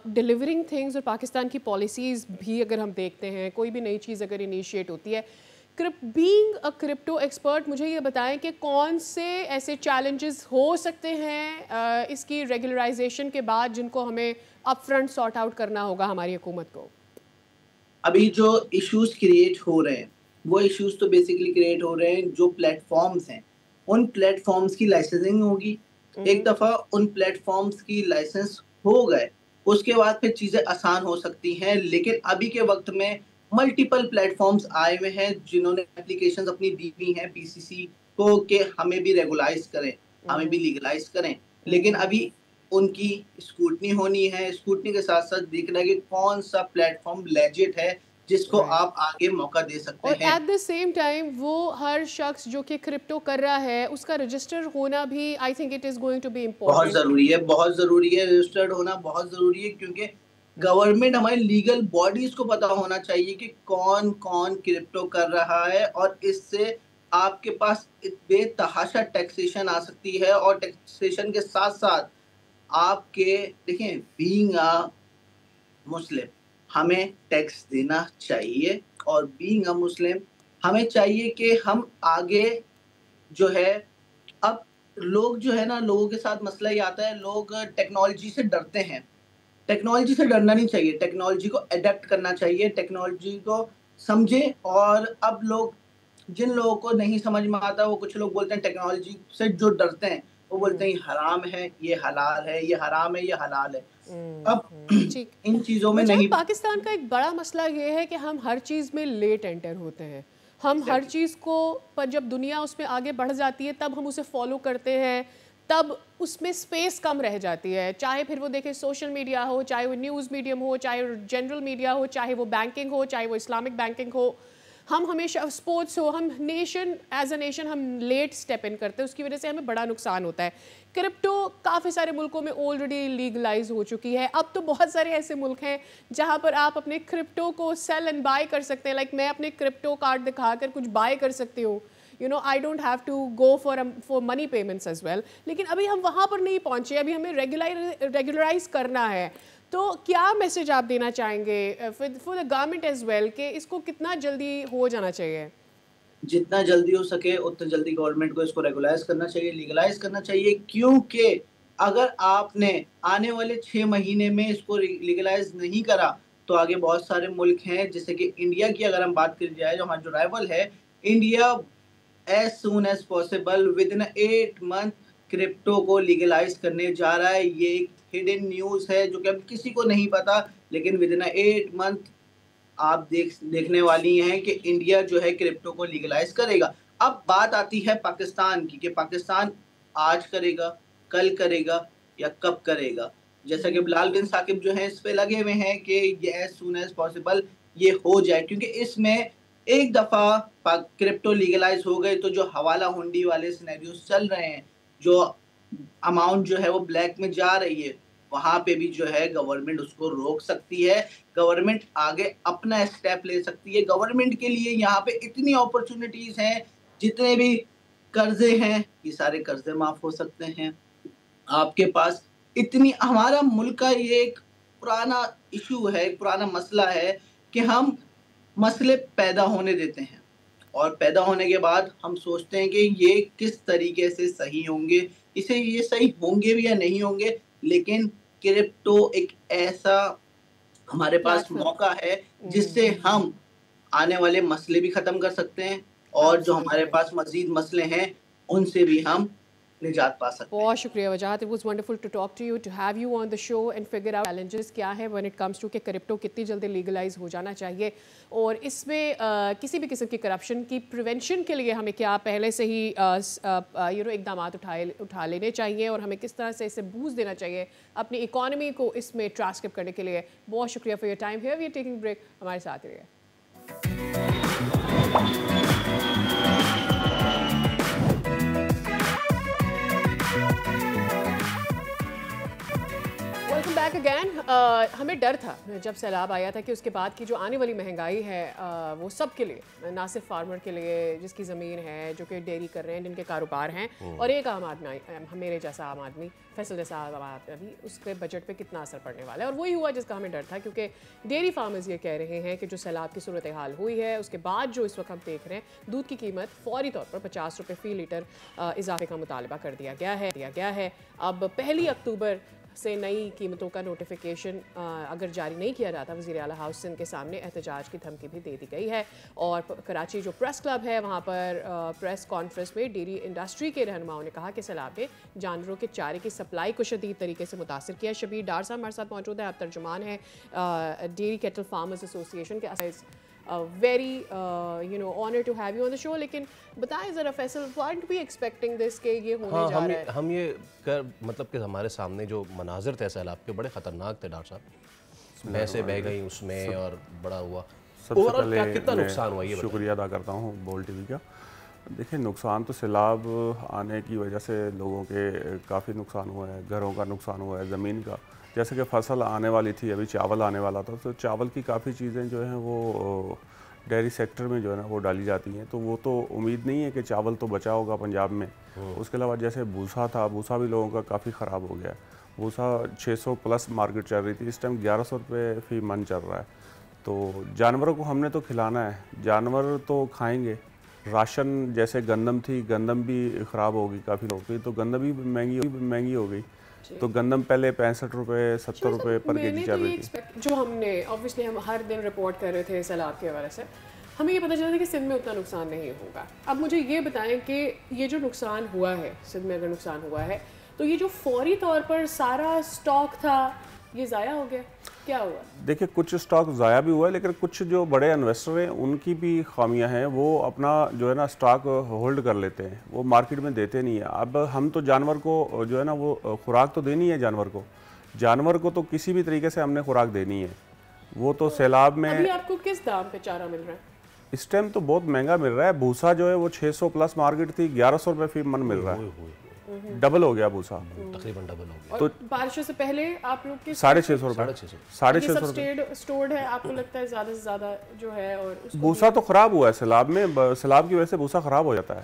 Speaker 2: delivering things और पाकिस्तान की पॉलिसीज भी अगर हम देखते हैं, कोई भी नई चीज़ अगर इनिशिएट होती है, बीइंग अ क्रिप्टो एक्सपर्ट, मुझे ये बताएं कि कौन से ऐसे चैलेंजेस हो सकते हैं इसकी रेगुलराइजेशन के बाद जिनको हमें अपफ्रंट सॉर्ट आउट करना होगा हमारी हुकूमत को?
Speaker 10: अभी जो इश्यूज क्रिएट हो रहे हैं वो इश्यूज तो बेसिकली क्रिएट हो रहे हैं जो प्लेटफॉर्म्स हैं, उन प्लेटफॉर्म्स की लाइसेंसिंग होगी। एक दफ़ा उन प्लेटफॉर्म्स की लाइसेंस हो गए, उसके बाद फिर चीज़ें आसान हो सकती हैं, लेकिन अभी के वक्त में मल्टीपल प्लेटफॉर्म्स आए हुए हैं जिन्होंने एप्लीकेशंस अपनी दी हुई हैं पीसीसी को कि हमें भी रेगुलाइज करें, हमें भी लीगलाइज करें, लेकिन अभी उनकी स्क्रूटनी होनी है। स्क्रूटनी के साथ साथ देखना है कि कौन सा प्लेटफॉर्म लेजिट है जिसको आप आगे मौका दे सकते हैं।
Speaker 2: और एट द सेम टाइम वो हर शख्स जो कि क्रिप्टो कर रहा है उसका रजिस्टर होना भी, I think it is going to be important.
Speaker 10: बहुत ज़रूरी है, बहुत ज़रूरी है, रजिस्टर्ड होना बहुत ज़रूरी है, क्योंकि गवर्नमेंट, हमारी लीगल बॉडीज को पता होना चाहिए कि कौन कौन क्रिप्टो कर रहा है, और इससे आपके पास बेतहाशा टैक्सेशन आ सकती है। और टैक्सेशन के साथ साथ आपके, देखें, बीइंग अ मुस्लिम हमें टैक्स देना चाहिए, और बीइंग अ मुस्लिम हमें चाहिए कि हम आगे जो है, अब लोग जो है ना, लोगों के साथ मसला ये आता है, लोग टेक्नोलॉजी से डरते हैं। टेक्नोलॉजी से डरना नहीं चाहिए, टेक्नोलॉजी को अडेप्ट करना चाहिए, टेक्नोलॉजी को समझे। और अब लोग, जिन लोगों को नहीं समझ में आता, वो कुछ लोग बोलते हैं टेक्नोलॉजी से जो डरते हैं वो बोलते हैं ये हराम है, ये हलाल है, ये हराम है, ये हलाल है। अब इन चीज़ों में नहीं।
Speaker 2: पाकिस्तान का एक बड़ा मसला ये है कि हम हर चीज़ में लेट एंटर होते हैं। हम हर चीज़ को, पर जब दुनिया उसमें आगे बढ़ जाती है तब हम उसे फॉलो करते हैं, तब उसमें स्पेस कम रह जाती है। चाहे फिर वो देखें सोशल मीडिया हो, चाहे वो न्यूज़ मीडियम हो, चाहे जनरल मीडिया हो, चाहे वो बैंकिंग हो, चाहे वो इस्लामिक बैंकिंग हो। हम हमेशा स्पोर्ट्स हो, हम नेशन एज अ नेशन हम लेट स्टेप इन करते हैं, उसकी वजह से हमें बड़ा नुकसान होता है। क्रिप्टो काफ़ी सारे मुल्कों में ऑलरेडी लीगलाइज हो चुकी है। अब तो बहुत सारे ऐसे मुल्क हैं जहाँ पर आप अपने क्रिप्टो को सेल एंड बाय कर सकते हैं। लाइक मैं अपने क्रिप्टो कार्ड दिखाकर कुछ बाय कर सकती हूँ, you know, I don't have to go for money payments as well. लेकिन अभी हम वहाँ पर नहीं पहुँचे, अभी हमें रेगुलराइज करना है। तो क्या मैसेज आप देना चाहेंगे for the government as well कि इसको कितना जल्दी हो जाना चाहिए?
Speaker 10: जितना जल्दी हो सके उतना जल्दी गवर्नमेंट को इसको रेगुलाइज करना चाहिए, लीगलाइज करना चाहिए, क्योंकि अगर आपने आने वाले 6 महीने में इसको लीगलाइज नहीं करा तो आगे बहुत सारे मुल्क हैं, जैसे कि इंडिया की अगर हम बात करी जाए, जो हमारा जो राइवल है India, as soon as possible within 8 month crypto को लीगलाइज करने जा रहा है। ये एक हिडन न्यूज़ है जो कि अब किसी को नहीं पता, लेकिन विद इन 8 मंथ आप देखने वाली हैं कि इंडिया जो है क्रिप्टो को लीगलाइज करेगा। अब बात आती है पाकिस्तान की कि पाकिस्तान आज करेगा, कल करेगा या कब करेगा। जैसा कि बिलाल बिन साकिब जो है इस पे लगे हुए हैं कि ये एज सून एज पॉसिबल ये हो जाए, क्योंकि इसमें एक दफ़ा क्रिप्टो लीगलाइज हो गए तो जो हवाला हुंडी वाले सिनेरियोस चल रहे हैं, जो अमाउंट जो है वो ब्लैक में जा रही है, वहाँ पे भी जो है गवर्नमेंट उसको रोक सकती है, गवर्नमेंट आगे अपना स्टेप ले सकती है। गवर्नमेंट के लिए यहाँ पे इतनी अपॉर्चुनिटीज हैं, जितने भी कर्जे हैं ये सारे कर्जे माफ हो सकते हैं आपके पास। इतनी हमारा मुल्क का ये एक पुराना इशू है, एक पुराना मसला है कि हम मसले पैदा होने देते हैं और पैदा होने के बाद हम सोचते हैं कि ये किस तरीके से सही होंगे, इसे ये सही होंगे भी या नहीं होंगे। लेकिन क्रिप्टो एक ऐसा हमारे पास मौका है जिससे हम आने वाले मसले भी खत्म कर सकते हैं और जो हमारे पास मजीद मसले हैं उनसे भी हम निजात पा सकते हैं।
Speaker 2: बहुत शुक्रिया Wajahat, it was wonderful to talk to you, to have you on the show and figure out challenges क्या है व्हेन इट कम्स टू कि क्रिप्टो कितनी जल्दी लीगलाइज हो जाना चाहिए और इसमें किसी भी किस्म की करप्शन की प्रिवेंशन के लिए हमें क्या पहले से ही इकदाम उठा लेने चाहिए और हमें किस तरह से इसे बूस्ट देना चाहिए अपनी इकॉनमी को इसमें ट्रांसक्रिप्ट करने के लिए। बहुत शुक्रिया for your time here, we are taking break, हमारे साथ रहिए। Welcome back again. हमें डर था जब सैलाब आया था कि उसके बाद की जो आने वाली महंगाई है वो सब के लिए, ना सिर्फ फार्मर के लिए जिसकी ज़मीन है, जो कि डेयरी कर रहे हैं, जिनके कारोबार हैं, और एक आम आदमी, मेरे जैसा आम आदमी, फैसल जैसा आम आदमी, उसके बजट पे कितना असर पड़ने वाला है। और वही हुआ जिसका हमें डर था, क्योंकि डेयरी फार्मर्स ये कह रहे हैं कि जो सैलाब की सूरत हाल हुई है उसके बाद जो इस वक्त हम देख रहे हैं, दूध की कीमत फौरी तौर पर 50 रुपये फ़ी लीटर इजाफे का मुतालबा कर दिया गया है। अब 1 अक्टूबर से नई कीमतों का नोटिफिकेशन अगर जारी नहीं किया जाता, वज़ीर आला हाउस सिंध के सामने एहतजाज की धमकी भी दे दी गई है। और कराची जो प्रेस क्लब है वहाँ पर प्रेस कॉन्फ्रेंस में डेयरी इंडस्ट्री के रहनुमाओं ने कहा कि सैलाब ने जानवरों के चारे की सप्लाई को शदीद तरीके से मुतासर किया। शबीर डार साहब हमारे साथ मौजूद है, आप तर्जुमान हैं डेयरी कैटल फार्मर्स एसोसिएशन के। Very honour to have you on the show. लेकिन बताएं ज़रा Faisal, what we expecting this के ये होने जा रहा है?
Speaker 1: हम ये मतलब कि हमारे सामने जो मनाजर थे सैलाब के बड़े ख़तरनाक थे डॉक्टर साहब, भैंसें बह गई उसमें और बड़ा हुआ।
Speaker 11: सबसे पहले
Speaker 1: कितना नुकसान हुआ ये
Speaker 11: शुक्रिया अदा करता हूँ बोल टीवी का। देखिए, नुकसान तो सैलाब आने की वजह से लोगों के काफ़ी नुकसान हुआ है, घरों का नुकसान हुआ है, ज़मीन का। जैसे कि फसल आने वाली थी, अभी चावल आने वाला था, तो चावल की काफ़ी चीज़ें जो हैं वो डेयरी सेक्टर में जो है ना वो डाली जाती हैं, तो वो तो उम्मीद नहीं है कि चावल तो बचा होगा पंजाब में। उसके अलावा जैसे भूसा था, भूसा भी लोगों का काफ़ी ख़राब हो गया है। भूसा 600 प्लस मार्केट चल रही थी, इस टाइम 1100 रुपये फ़ी मन चल रहा है। तो जानवरों को हमने तो खिलाना है, जानवर तो खाएँगे। राशन जैसे गंदम थी, गंदम भी ख़राब होगी, काफ़ी हो गई, तो गंदम भी महंगी हो गई। तो गंदम पहले 65 रुपये 70 रुपये पर केजी चल रही थी।
Speaker 2: जो हमने ऑब्वियसली हम हर दिन रिपोर्ट कर रहे थे सैलाब के हवाले से, हमें ये पता चला था कि सिंध में उतना नुकसान नहीं होगा। अब मुझे ये बताएं कि ये जो नुकसान हुआ है सिंध में, अगर नुकसान हुआ है तो ये जो फौरी तौर पर सारा स्टॉक था ये ज़ाया हो गया, क्या हुआ?
Speaker 11: देखिए, कुछ स्टॉक ज़ाया भी हुआ है, लेकिन कुछ जो बड़े इन्वेस्टर हैं उनकी भी खामियां हैं। वो अपना जो है ना स्टॉक होल्ड कर लेते हैं, वो मार्केट में देते नहीं है। अब हम तो जानवर को जो है ना वो खुराक तो देनी है, जानवर को तो किसी भी तरीके से हमने खुराक देनी है। वो तो सैलाब में
Speaker 2: अभी आपको किस दाम पे चारा मिल रहा है?
Speaker 11: इस टाइम तो बहुत महंगा मिल रहा है। भूसा जो है वो 600 प्लस मार्केट थी, 1100 रुपए फी मन मिल रहा है, डबल हो गया भूसा,
Speaker 1: तकरीबन डबल हो गया।
Speaker 2: तो बारिशों से पहले आप लोग के
Speaker 11: 650 रुपए, 650
Speaker 2: रुपए स्टोर्ड है। आपको लगता है ज्यादा से ज्यादा जो है और
Speaker 11: भूसा तो खराब हुआ है सैलाब में, सैलाब की वजह से भूसा खराब हो जाता है,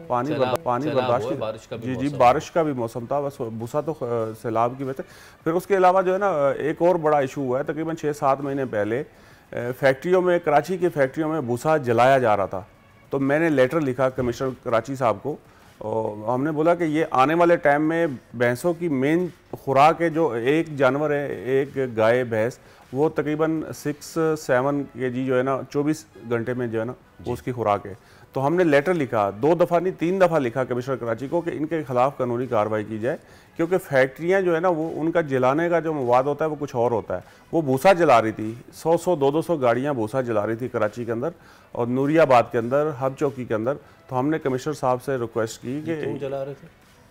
Speaker 11: पानी बर्दाश्त, जी बारिश का भी मौसम था, बस भूसा तो सैलाब की वजह से। फिर उसके अलावा जो है ना एक और बड़ा इशू हुआ है, तकरीबन 6-7 महीने पहले फैक्ट्रियों में, कराची की फैक्ट्रियों में भूसा जलाया जा रहा था। तो मैंने लेटर लिखा कमिश्नर कराची साहब को, और हमने बोला कि ये आने वाले टाइम में भैंसों की मेन खुराक है, जो एक जानवर है, एक गाय भैंस, वो तकरीबन 6-7 kg जो है ना 24 घंटे में जो है ना वो उसकी खुराक है। तो हमने लेटर लिखा, 2 दफ़ा नहीं 3 दफ़ा लिखा कमिश्नर कराची को कि इनके खिलाफ कानूनी कार्रवाई की जाए, क्योंकि फैक्ट्रियां जो है ना वो उनका जलाने का जो मवाद होता है वो कुछ और होता है। वो भूसा जला रही थी, 100-100, 200 गाड़ियाँ भूसा जला रही थी कराची के अंदर और नूरियाबाद के अंदर, हब चौकी के अंदर। तो हमने कमिश्नर साहब से रिक्वेस्ट की कि
Speaker 1: क्यों जला रहे थे?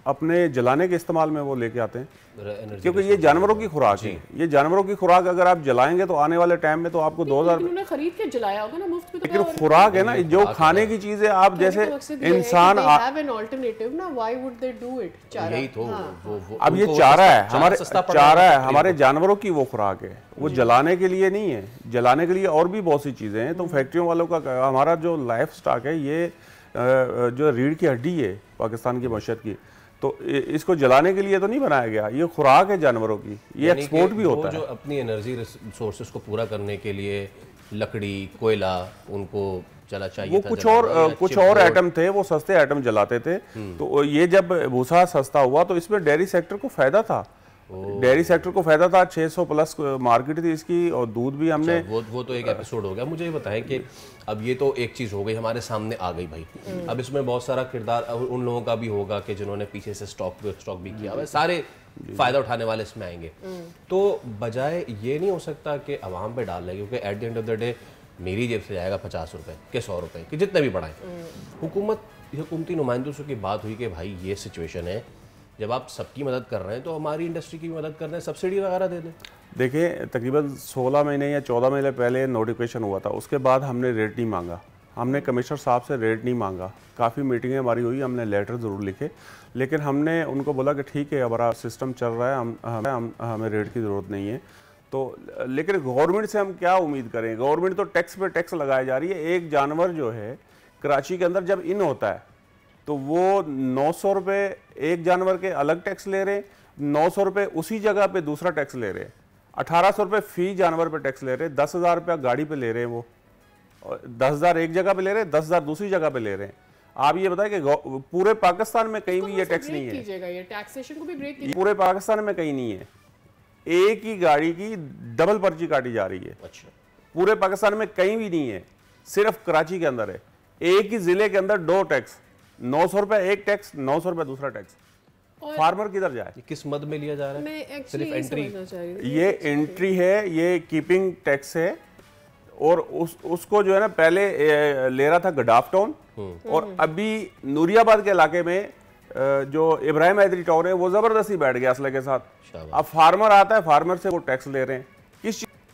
Speaker 11: अपने जलाने के इस्तेमाल में वो लेके आते हैं, क्योंकि ये जानवरों की खुराक है। ये जानवरों की खुराक अगर आप जलाएंगे तो आने वाले टाइम में तो आपको 2000
Speaker 2: खरीद के जलाया होगा ना मुफ्त में। तो
Speaker 11: लेकिन खुराक है ना, जो खाने की चीज है, आप जैसे इंसान अब ये चारा है, हमारे जानवरों की वो खुराक है, वो जलाने के लिए नहीं है, जलाने के लिए और भी बहुत सी चीजें हैं। तो फैक्ट्रियों वालों का, हमारा जो लाइफ स्टॉक है ये जो रीढ़ की हड्डी है पाकिस्तान की मईशत की, तो इसको जलाने के लिए तो नहीं बनाया गया, ये खुराक है जानवरों की, ये एक्सपोर्ट भी होता है।
Speaker 1: जो अपनी एनर्जी रिसोर्सेज को पूरा करने के लिए लकड़ी, कोयला उनको जला चाहिए,
Speaker 11: वो कुछ और आइटम थे, वो सस्ते आइटम जलाते थे। तो ये जब भूसा सस्ता हुआ तो इसमें डेयरी सेक्टर को फायदा था, डेयरी सेक्टर को फायदा था, 600 प्लस मार्केट थी इसकी, और दूध भी हमने
Speaker 1: वो तो एक एपिसोड हो गया। मुझे ये बताएं कि अब ये तो एक चीज़ हो गई, हमारे सामने आ गई भाई, अब इसमें बहुत सारा किरदार उन लोगों का भी होगा कि जिन्होंने पीछे से स्टॉक भी किया हुआ, सारे फायदा उठाने वाले इसमें आएंगे। तो बजाय ये नहीं हो सकता कि अवाम पे डाल लें, क्योंकि at the end of the day मेरी जेब से जाएगा 50 रुपये के 100 रुपये कि जितने भी बढ़ाएं। हुकूमती नुमाइंदों से की बात हुई कि भाई ये सिचुएशन है, जब आप सबकी मदद कर रहे हैं तो हमारी इंडस्ट्री की भी मदद कर रहे हैं, सब्सिडी वगैरह दे दें।
Speaker 11: देखिए तकरीबन 16 महीने या 14 महीने पहले नोटिफिकेशन हुआ था, उसके बाद हमने रेट नहीं मांगा, हमने कमिश्नर साहब से रेट नहीं मांगा। काफ़ी मीटिंगें हमारी हुई, हमने लेटर ज़रूर लिखे, लेकिन हमने उनको बोला कि ठीक है हमारा सिस्टम चल रहा है, हमें रेट की ज़रूरत नहीं है। तो लेकिन गवर्नमेंट से हम क्या उम्मीद करें, गवर्नमेंट तो टैक्स पे टैक्स लगाई जा रही है। एक जानवर जो है कराची के अंदर जब इन होता है तो वो 900 रुपये एक जानवर के अलग टैक्स ले रहे हैं, 900 रुपये उसी जगह पे दूसरा टैक्स ले रहे हैं, 1800 रुपये फी जानवर पे टैक्स ले रहे हैं, 10,000 रुपया गाड़ी पे ले रहे हैं, वो 10,000 एक जगह पे ले रहे हैं, 10,000 दूसरी जगह पे ले रहे हैं। आप ये बताएं कि पूरे पाकिस्तान में कहीं भी ये टैक्स नहीं है, पूरे पाकिस्तान में कहीं नहीं है, एक ही गाड़ी की डबल पर्ची काटी जा रही है।
Speaker 1: अच्छा,
Speaker 11: पूरे पाकिस्तान में कहीं भी नहीं है, सिर्फ कराची के अंदर है। एक ही जिले के अंदर 2 टैक्स, 900 रुपये एक टैक्स, 900 रुपये दूसरा टैक्स। फार्मर किधर जाए?
Speaker 1: किस मद में लिया जा रहा है? सिर्फ एंट्री,
Speaker 11: ये एंट्री है, ये कीपिंग टैक्स है, और उसको जो है ना पहले ले रहा था गडाफ टाउन, और अभी नूरियाबाद के इलाके में जो इब्राहिम हैदरी टाउन है वो जबरदस्ती बैठ गया असले के साथ। अब फार्मर आता है, फार्मर से वो टैक्स ले रहे हैं,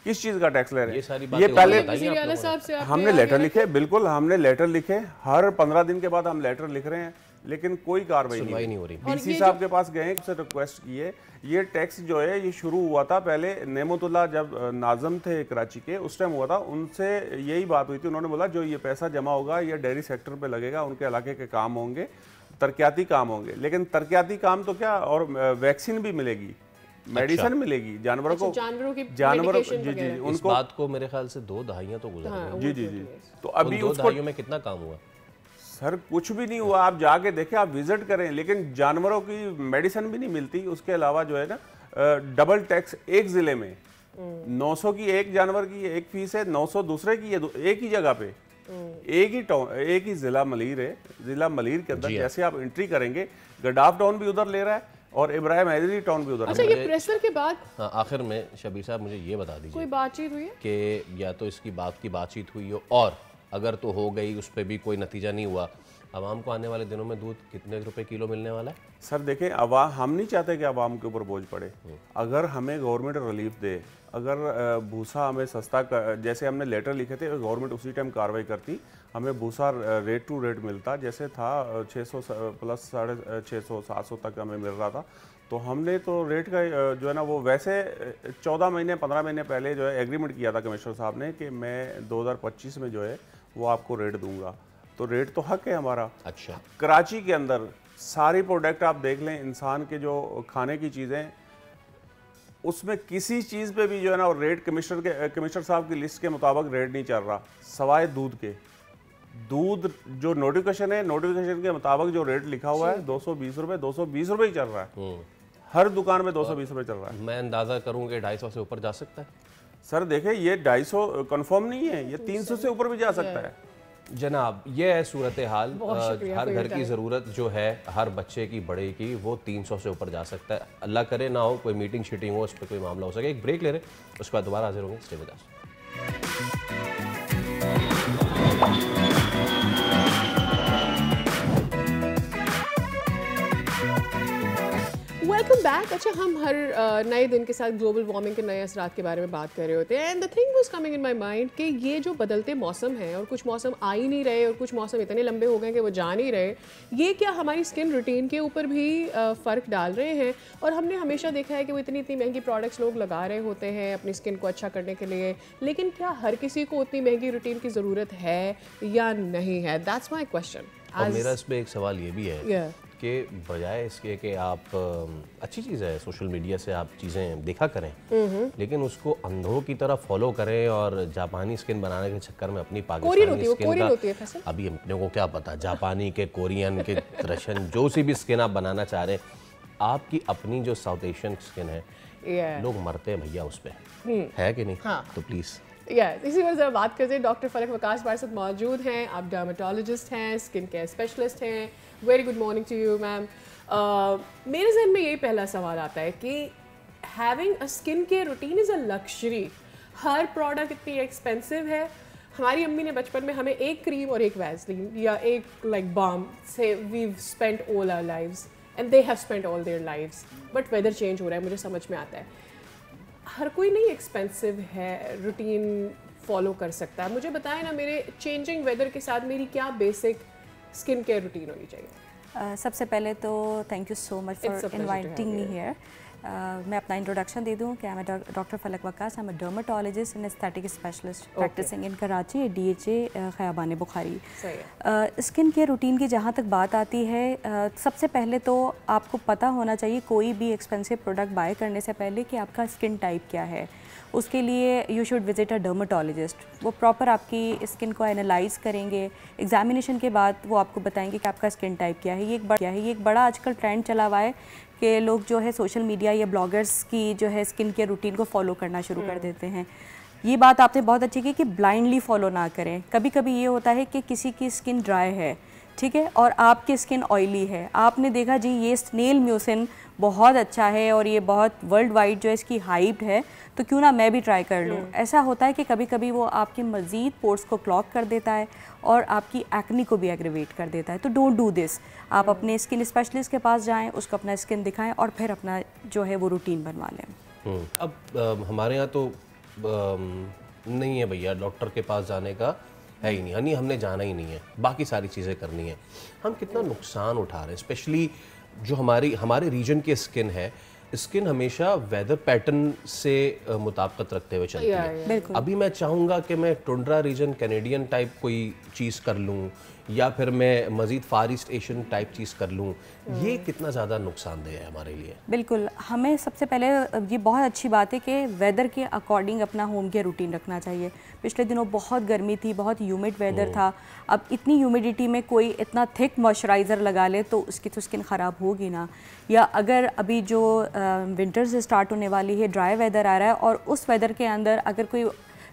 Speaker 11: किस चीज का टैक्स ले रहे हैं? ये पहले हमने लेटर लिखे, बिल्कुल हमने लेटर लिखे, हर 15 दिन के बाद हम लेटर लिख रहे हैं, लेकिन कोई कार्रवाई नहीं हो रही। डीसी साहब के पास गए, उससे रिक्वेस्ट की है। ये टैक्स जो है ये शुरू हुआ था पहले, नेमतुल्लाह जब नाज़म थे कराची के, उस टाइम हुआ था, उनसे यही बात हुई थी। उन्होंने बोला जो ये पैसा जमा होगा ये डेयरी सेक्टर पे लगेगा, उनके इलाके के काम होंगे, तरक्याती काम होंगे। लेकिन तरक्याती काम तो क्या, और वैक्सीन भी मिलेगी, मेडिसिन मिलेगी जानवरों को, जानवरों जी
Speaker 1: उनको। बात को मेरे ख्याल से 2 दहाइयां तो गुजर गई।
Speaker 11: जी। तो अभी
Speaker 1: 2 दहाइयों में कितना काम हुआ?
Speaker 11: सर कुछ भी नहीं हुआ, आप जाके देखें, आप विजिट करें, लेकिन जानवरों की मेडिसिन भी नहीं मिलती। उसके अलावा जो है ना डबल टैक्स एक जिले में, 900 की एक जानवर की एक फीस है, 900 दूसरे की, एक ही जगह पे, एक ही टाउन, एक ही जिला मलीर है, जिला मलीर के अंदर जैसे आप एंट्री करेंगे, गडाफ टाउन भी उधर ले रहा है और इब्राहिम हैदरी टाउन भी उधर।
Speaker 2: अच्छा, ये प्रेशर के बाद
Speaker 1: आखिर में शबीर साहब मुझे ये बता दीजिए,
Speaker 2: कोई बातचीत हुई है कि
Speaker 1: या तो इसकी बातचीत हुई हो, और अगर तो हो गई उस पर भी कोई नतीजा नहीं हुआ, आवाम को आने वाले दिनों में दूध कितने रुपए किलो मिलने वाला है?
Speaker 11: सर देखें, हम नहीं चाहते कि आवाम के ऊपर बोझ पड़े। अगर हमें गवर्नमेंट रिलीफ दे, अगर भूसा हमें सस्ता जैसे हमने लेटर लिखे थे, गवर्नमेंट उसी टाइम कार्रवाई करती, हमें भूसा रेट टू रेट मिलता, जैसे था 600 प्लस 650 700 तक हमें मिल रहा था, तो हमने तो रेट का जो है ना वो वैसे 14 महीने 15 महीने पहले जो है एग्रीमेंट किया था कमिश्नर साहब ने कि मैं 2025 में जो है वो आपको रेट दूंगा, तो रेट तो हक है हमारा।
Speaker 1: अच्छा,
Speaker 11: कराची के अंदर सारी प्रोडक्ट आप देख लें, इंसान के जो खाने की चीज़ें, उसमें किसी चीज़ पे भी जो है ना रेट कमिश्नर साहब की लिस्ट के मुताबिक रेट नहीं चल रहा, सवाए दूध के। दूध जो नोटिफिकेशन है, नोटिफिकेशन के मुताबिक जो रेट लिखा हुआ है 220 रुपये, 220 रुपये ही चल रहा है, हर दुकान में 220 रुपये चल रहा है।
Speaker 1: मैं अंदाज़ा करूँ कि 250 से ऊपर जा सकता है।
Speaker 11: सर देखें, ये 250 कंफर्म नहीं है, ये 300 से ऊपर भी जा सकता है।
Speaker 1: जनाब, ये है सूरत हाल। हर घर की ज़रूरत जो है, हर बच्चे की, बड़े की, वो 300 से ऊपर जा सकता है। अल्लाह करे ना हो कोई मीटिंग शीटिंग हो, उस पर कोई मामला हो सके। एक ब्रेक ले रहे, उसके बाद दोबारा हाजिर होंगे। Stay with us.
Speaker 2: Welcome back. अच्छा, हम हर नए दिन के साथ ग्लोबल वार्मिंग के नए असरात के बारे में बात कर रहे होते हैं, and the thing was coming in my mind कि ये जो बदलते मौसम हैं, और कुछ मौसम आ ही नहीं रहे और कुछ मौसम इतने लंबे हो गए कि वो जा नहीं रहे, ये क्या हमारी स्किन रूटीन के ऊपर भी फ़र्क डाल रहे हैं? और हमने हमेशा देखा है कि वो इतनी महंगी प्रोडक्ट्स लोग लगा रहे होते हैं अपनी स्किन को अच्छा करने के लिए, लेकिन क्या हर किसी को उतनी महंगी रूटीन की ज़रूरत है या नहीं है? That's my question.
Speaker 1: और मेरा इस पर एक सवाल ये भी है कि बजाय इसके कि आप अच्छी चीज़ है सोशल मीडिया से आप चीज़ें देखा करें, लेकिन उसको अंधों की तरह फॉलो करें और जापानी स्किन बनाने के चक्कर में अपनी पाकिस्तानी स्किन का, अभी अपने को क्या पता, जापानी के, कोरियन के, रशियन, जो सी भी स्किन आप बनाना चाह रहे हैं, आपकी अपनी जो साउथ एशियन स्किन है, लोग मरते हैं भैया उस पर, है कि नहीं? हाँ। तो प्लीज़
Speaker 2: इसी पर जरा बात करते हैं। डॉक्टर फलक वकास हमारे साथ मौजूद हैं। आप डर्मेटोलॉजिस्ट हैं, स्किन केयर स्पेशलिस्ट हैं। Very good morning to you ma'am. मेरे जहन में यही पहला सवाल आता है कि having a skin care routine is a luxury. हर प्रोडक्ट इतनी एक्सपेंसिव है। हमारी अम्मी ने बचपन में हमें एक क्रीम और एक वैसलीन या एक लाइक बाम से we spent all our lives, and they have spent all their lives, but weather change हो रहा है, मुझे समझ में आता है। हर कोई नहीं एक्सपेंसिव है रूटीन फॉलो कर सकता है। मुझे बताएं ना, मेरे चेंजिंग वेदर के साथ मेरी क्या बेसिक स्किन केयर रूटीन होनी चाहिए?
Speaker 12: सबसे पहले तो thank you so much for inviting me here. मैं अपना इंट्रोडक्शन दे दूं कि आई am doctor Falak Waqas, I am a dermatologist and aesthetic specialist practising in Karachi, DHA Khayaban Bukhari. Skin care routine की जहाँ तक बात आती है, सबसे पहले तो आपको पता होना चाहिए कोई भी एक्सपेंसिव प्रोडक्ट बाय करने से पहले कि आपका स्किन टाइप क्या है। उसके लिए you should visit a dermatologist. वो प्रॉपर आपकी स्किन को एनालाइज करेंगे, एग्जामिनेशन के बाद वो आपको बताएंगे कि आपका स्किन टाइप क्या है। ये एक बड़ा आजकल ट्रेंड चला हुआ है कि लोग जो है सोशल मीडिया या ब्लॉगर्स की जो है स्किन केयर रूटीन को फॉलो करना शुरू कर देते हैं। ये बात आपने बहुत अच्छी की कि ब्लाइंडली फॉलो ना करें। कभी कभी ये होता है कि किसी की स्किन ड्राई है, ठीक है, और आपकी स्किन ऑयली है, आपने देखा जी ये स्नेल म्यूसिन बहुत अच्छा है और ये बहुत वर्ल्ड वाइड जो है इसकी हाइप है, तो क्यों ना मैं भी ट्राई कर लूँ। ऐसा होता है कि कभी कभी वो आपके मज़ीद पोर्स को क्लॉग कर देता है और आपकी एक्नी को भी एग्रीवेट कर देता है। तो डोंट डू दिस। आप अपने स्किन स्पेशलिस्ट के पास जाएं, उसको अपना स्किन दिखाएं और फिर अपना जो है वो रूटीन बनवा लें।
Speaker 1: अब हमारे यहाँ तो नहीं है भैया, डॉक्टर के पास जाने का है ही नहीं, यानी हमने जाना ही नहीं है, बाकी सारी चीज़ें करनी है। हम कितना नुकसान उठा रहे हैं, स्पेशली जो हमारे रीजन की स्किन है। स्किन हमेशा वेदर पैटर्न से मुताबिकत रखते हुए चलती है। अभी मैं चाहूँगा कि मैं टुंड्रा रीजन कैनेडियन टाइप कोई चीज़ कर लूँ या फिर मैं मज़ीद फार ईस्ट एशियन टाइप चीज़ कर लूँ, ये कितना ज़्यादा नुकसानदेह है हमारे लिए।
Speaker 12: बिल्कुल, हमें सबसे पहले ये बहुत अच्छी बात है कि वेदर के अकॉर्डिंग अपना होम केयर रूटीन रखना चाहिए। पिछले दिनों बहुत गर्मी थी, बहुत ह्यूमिड वेदर था। अब इतनी ह्यूमिडिटी में कोई इतना थिक मॉइस्चराइज़र लगा ले तो उसकी तो स्किन ख़राब होगी ना। या अगर अभी जो विंटर से स्टार्ट होने वाली है, ड्राई वेदर आ रहा है और उस वेदर के अंदर अगर कोई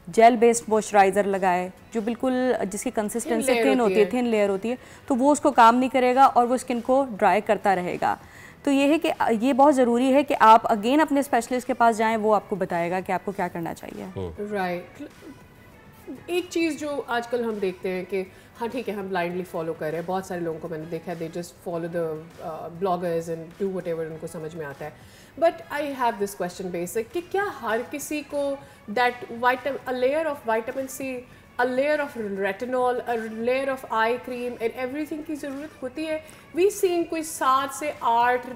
Speaker 12: जेल बेस्ड मॉइस्चराइज़र लगाए जो बिल्कुल जिसकी कंसिस्टेंसी थिन होती है, थिन लेयर होती है, तो वो उसको काम नहीं करेगा और वो स्किन को ड्राई करता रहेगा। तो ये है कि ये बहुत ज़रूरी है कि आप अगेन अपने स्पेशलिस्ट के पास जाएं, वो आपको बताएगा कि आपको क्या करना चाहिए।
Speaker 2: राइट। एक चीज़ जो आजकल हम देखते हैं कि हाँ ठीक है, हम ब्लाइंडली फॉलो कर रहे हैं, बहुत सारे लोगों को मैंने देखा है, they just follow the bloggers and do whatever उनको समझ में आता है. But I have this question basic कि क्या हर किसी को that a layer of vitamin C, a layer of retinol, a layer of eye cream and everything की ज़रूरत होती है? वी सीन कोई 7 से 8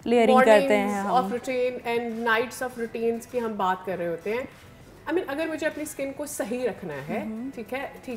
Speaker 12: लेयरिंग करते हैं
Speaker 2: of routine and nights of routines की हम बात कर रहे होते हैं. आई मीन अगर मुझे अपनी स्किन को सही रखना है, ठीक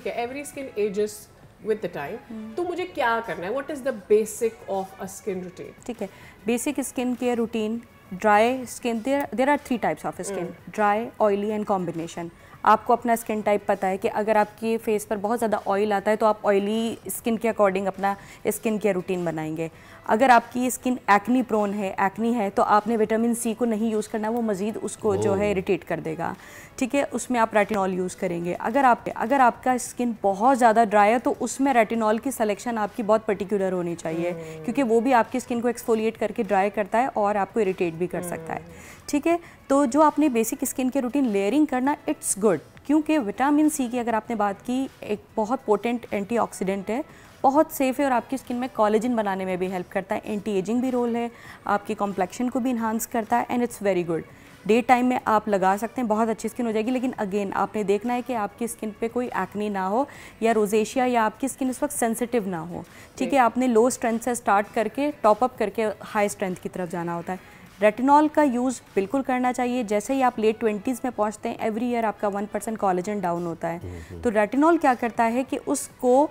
Speaker 2: है, every skin ages with the time, तो मुझे क्या करना है? What is the basic of a skin routine?
Speaker 12: ठीक है, basic skin care routine. Dry skin, there are 3 types of skin, dry, oily and combination. आपको अपना स्किन टाइप पता है कि अगर आपकी फेस पर बहुत ज़्यादा ऑयल आता है तो आप ऑयली स्किन के अकॉर्डिंग अपना स्किन केयर रूटीन बनाएंगे. अगर आपकी स्किन एक्नी प्रोन है, एक्नी है, तो आपने विटामिन सी को नहीं यूज़ करना, वो मज़ीद उसको जो है इरिटेट कर देगा. ठीक है, उसमें आप रेटिनॉल यूज़ करेंगे. अगर आपका स्किन बहुत ज़्यादा ड्राई है तो उसमें रेटिनॉल की सिलेक्शन आपकी बहुत पर्टिकुलर होनी चाहिए, क्योंकि वो भी आपकी स्किन को एक्सफोलिएट करके ड्राई करता है और आपको इरिटेट भी कर सकता है. ठीक है, तो जो आपने बेसिक स्किन के रूटीन लेयरिंग करना, इट्स गुड, क्योंकि विटामिन सी की अगर आपने बात की, एक बहुत पोटेंट एंटीऑक्सीडेंट है, बहुत सेफ़ है और आपकी स्किन में कोलेजन बनाने में भी हेल्प करता है. एंटी एजिंग भी रोल है, आपकी कॉम्प्लेक्शन को भी इन्हांस करता है and it's very good. Day time में आप लगा सकते हैं, बहुत अच्छी स्किन हो जाएगी. लेकिन अगेन आपने देखना है कि आपकी स्किन पे कोई एक्नी ना हो या रोजेशिया, या आपकी स्किन इस वक्त सेंसिटिव ना हो. ठीक है, आपने लो स्ट्रेंथ से स्टार्ट करके टॉप अप करके हाई स्ट्रेंथ की तरफ जाना होता है. रेटिनॉल का यूज़ बिल्कुल करना चाहिए. जैसे ही आप लेट 20s में पहुंचते हैं, एवरी ईयर आपका 1% कोलेजन डाउन होता है. तो रेटिनॉल क्या करता है कि उसको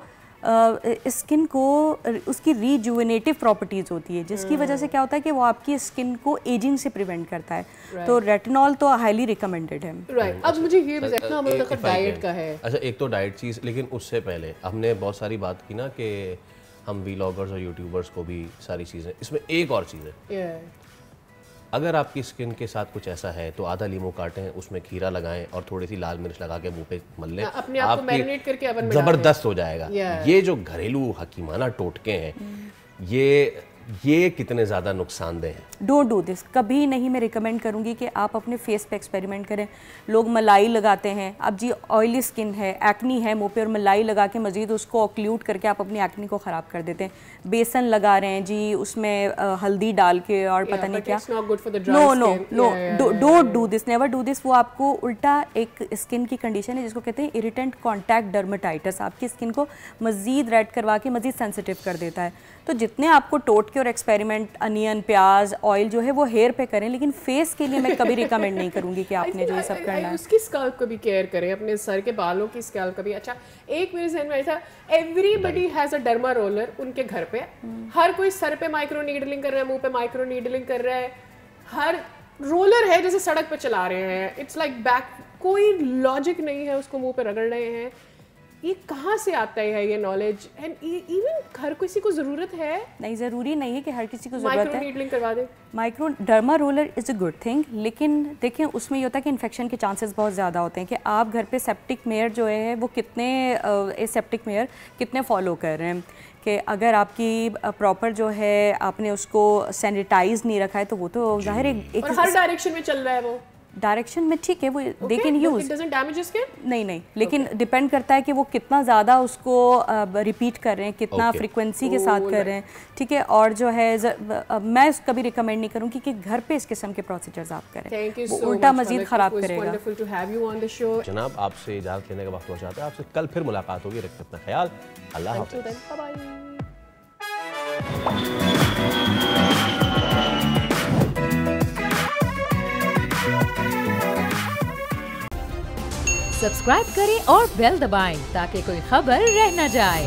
Speaker 12: स्किन को उसकी रीजुवेनेटिव प्रॉपर्टीज़ होती है, जिसकी वजह से क्या होता है कि वो आपकी स्किन को एजिंग से प्रिवेंट करता है. तो रेटिनॉल तो हाईली रिकमेंडेड है.
Speaker 2: राइट, अब मुझे ये बताना, हम लोग का डाइट का है.
Speaker 1: अच्छा, एक तो डाइट चीज़, लेकिन उससे पहले हमने बहुत सारी बात की ना कि हम व्लॉगर्स और यूट्यूबर्स को भी सारी चीज़ें, इसमें एक और चीज़ है, अगर आपकी स्किन के साथ कुछ ऐसा है तो आधा लीमू काटें, उसमें खीरा लगाएं और थोड़ी सी लाल मिर्च लगा के मुंह पे मल लें,
Speaker 2: अपने आप को मैरिनेट करके ओवन में
Speaker 1: जबरदस्त हो जाएगा. ये जो घरेलू हकीमाना टोटके हैं, ये कितने ज़्यादा नुकसानदेह हैं.
Speaker 12: Don't do this. कभी नहीं मैं रिकमेंड करूँगी कि आप अपने फेस पे एक्सपेरिमेंट करें. लोग मलाई लगाते हैं. अब जी ऑयली स्किन है, एक्नी है मुंह पे, और मलाई लगा के मज़ीद उसको ऑक्लूड करके आप अपनी एक्नी को ख़राब कर देते हैं. बेसन लगा रहे हैं जी, उसमें हल्दी डाल के और पता नहीं क्या. No, don't do this, never do this. वो आपको उल्टा एक स्किन की कंडीशन है जिसको कहते हैं इरिटेंट कॉन्टैक्ट डर्मेटाइटिस. आपकी स्किन को मज़ीद रेड करवा के मज़ीद सेंसिटिव कर देता है. तो जितने आपको टोटके और एक्सपेरिमेंट, अनियन, प्याज, ऑयल जो है वो हेयर पे करें, लेकिन फेस के लिए मैं कभी रिकमेंड नहीं करूंगी कि आपने जो ये सब करना है.
Speaker 2: उसकी स्कैल्प को भी केयर करें, अपने सर के बालों की स्कैल्प का भी. अच्छा, एक मेरे ज़हन में आया था, everybody has a derma roller उनके घर पे. हर कोई सर पे माइक्रो नीडलिंग कर रहा है, मुंह पे माइक्रो नीडलिंग कर रहा है. हर रोलर है जैसे सड़क पे चला रहे हैं. इट्स लाइक बैक, कोई लॉजिक नहीं है, उसको मुंह पे रगड़ रहे हैं. ये कहाँ से आता है ये नॉलेज? एंड इवन हर किसी को ज़रूरत है? नहीं,
Speaker 12: ज़रूरी नहीं है कि हर किसी को ज़रूरत है.
Speaker 2: माइक्रो नीडलिंग करवा दे.
Speaker 12: Micro derma roller is a good thing, लेकिन देखें उसमें ये होता है कि इन्फेक्शन के चांसेस बहुत ज़्यादा होते हैं. कि आप घर पे सेप्टिक मेयर जो है वो कितने सेप्टिक मेयर कितने फॉलो कर रहे हैं. कि अगर आपकी प्रॉपर जो है आपने उसको सैनिटाइज नहीं रखा है तो वो तो जाहिर है
Speaker 2: और हर डायरेक्शन में चल रहा है. वो
Speaker 12: डायरेक्शन में ठीक है, वो they can use.
Speaker 2: It doesn't damage skin.
Speaker 12: नहीं, लेकिन डिपेंड करता है कि वो कितना ज़्यादा उसको रिपीट कर रहे हैं, कितना फ्रीक्वेंसी के साथ कर रहे हैं. ठीक है, और जो है मैं कभी रिकमेंड नहीं करूँगी कि घर पे इस किस्म के प्रोसीजर्स आप करें. वो उल्टा मजीद ख़राब करेगा.
Speaker 1: जनाब, आपसे इजाज़त लेने का वक्त हो जाता है. आपसे कल फिर मुलाकात होगी. रखते अपना ख्याल. अल्लाह हाफ़िज़.
Speaker 13: सब्सक्राइब करें और बेल दबाएं ताकि कोई खबर रह न जाए.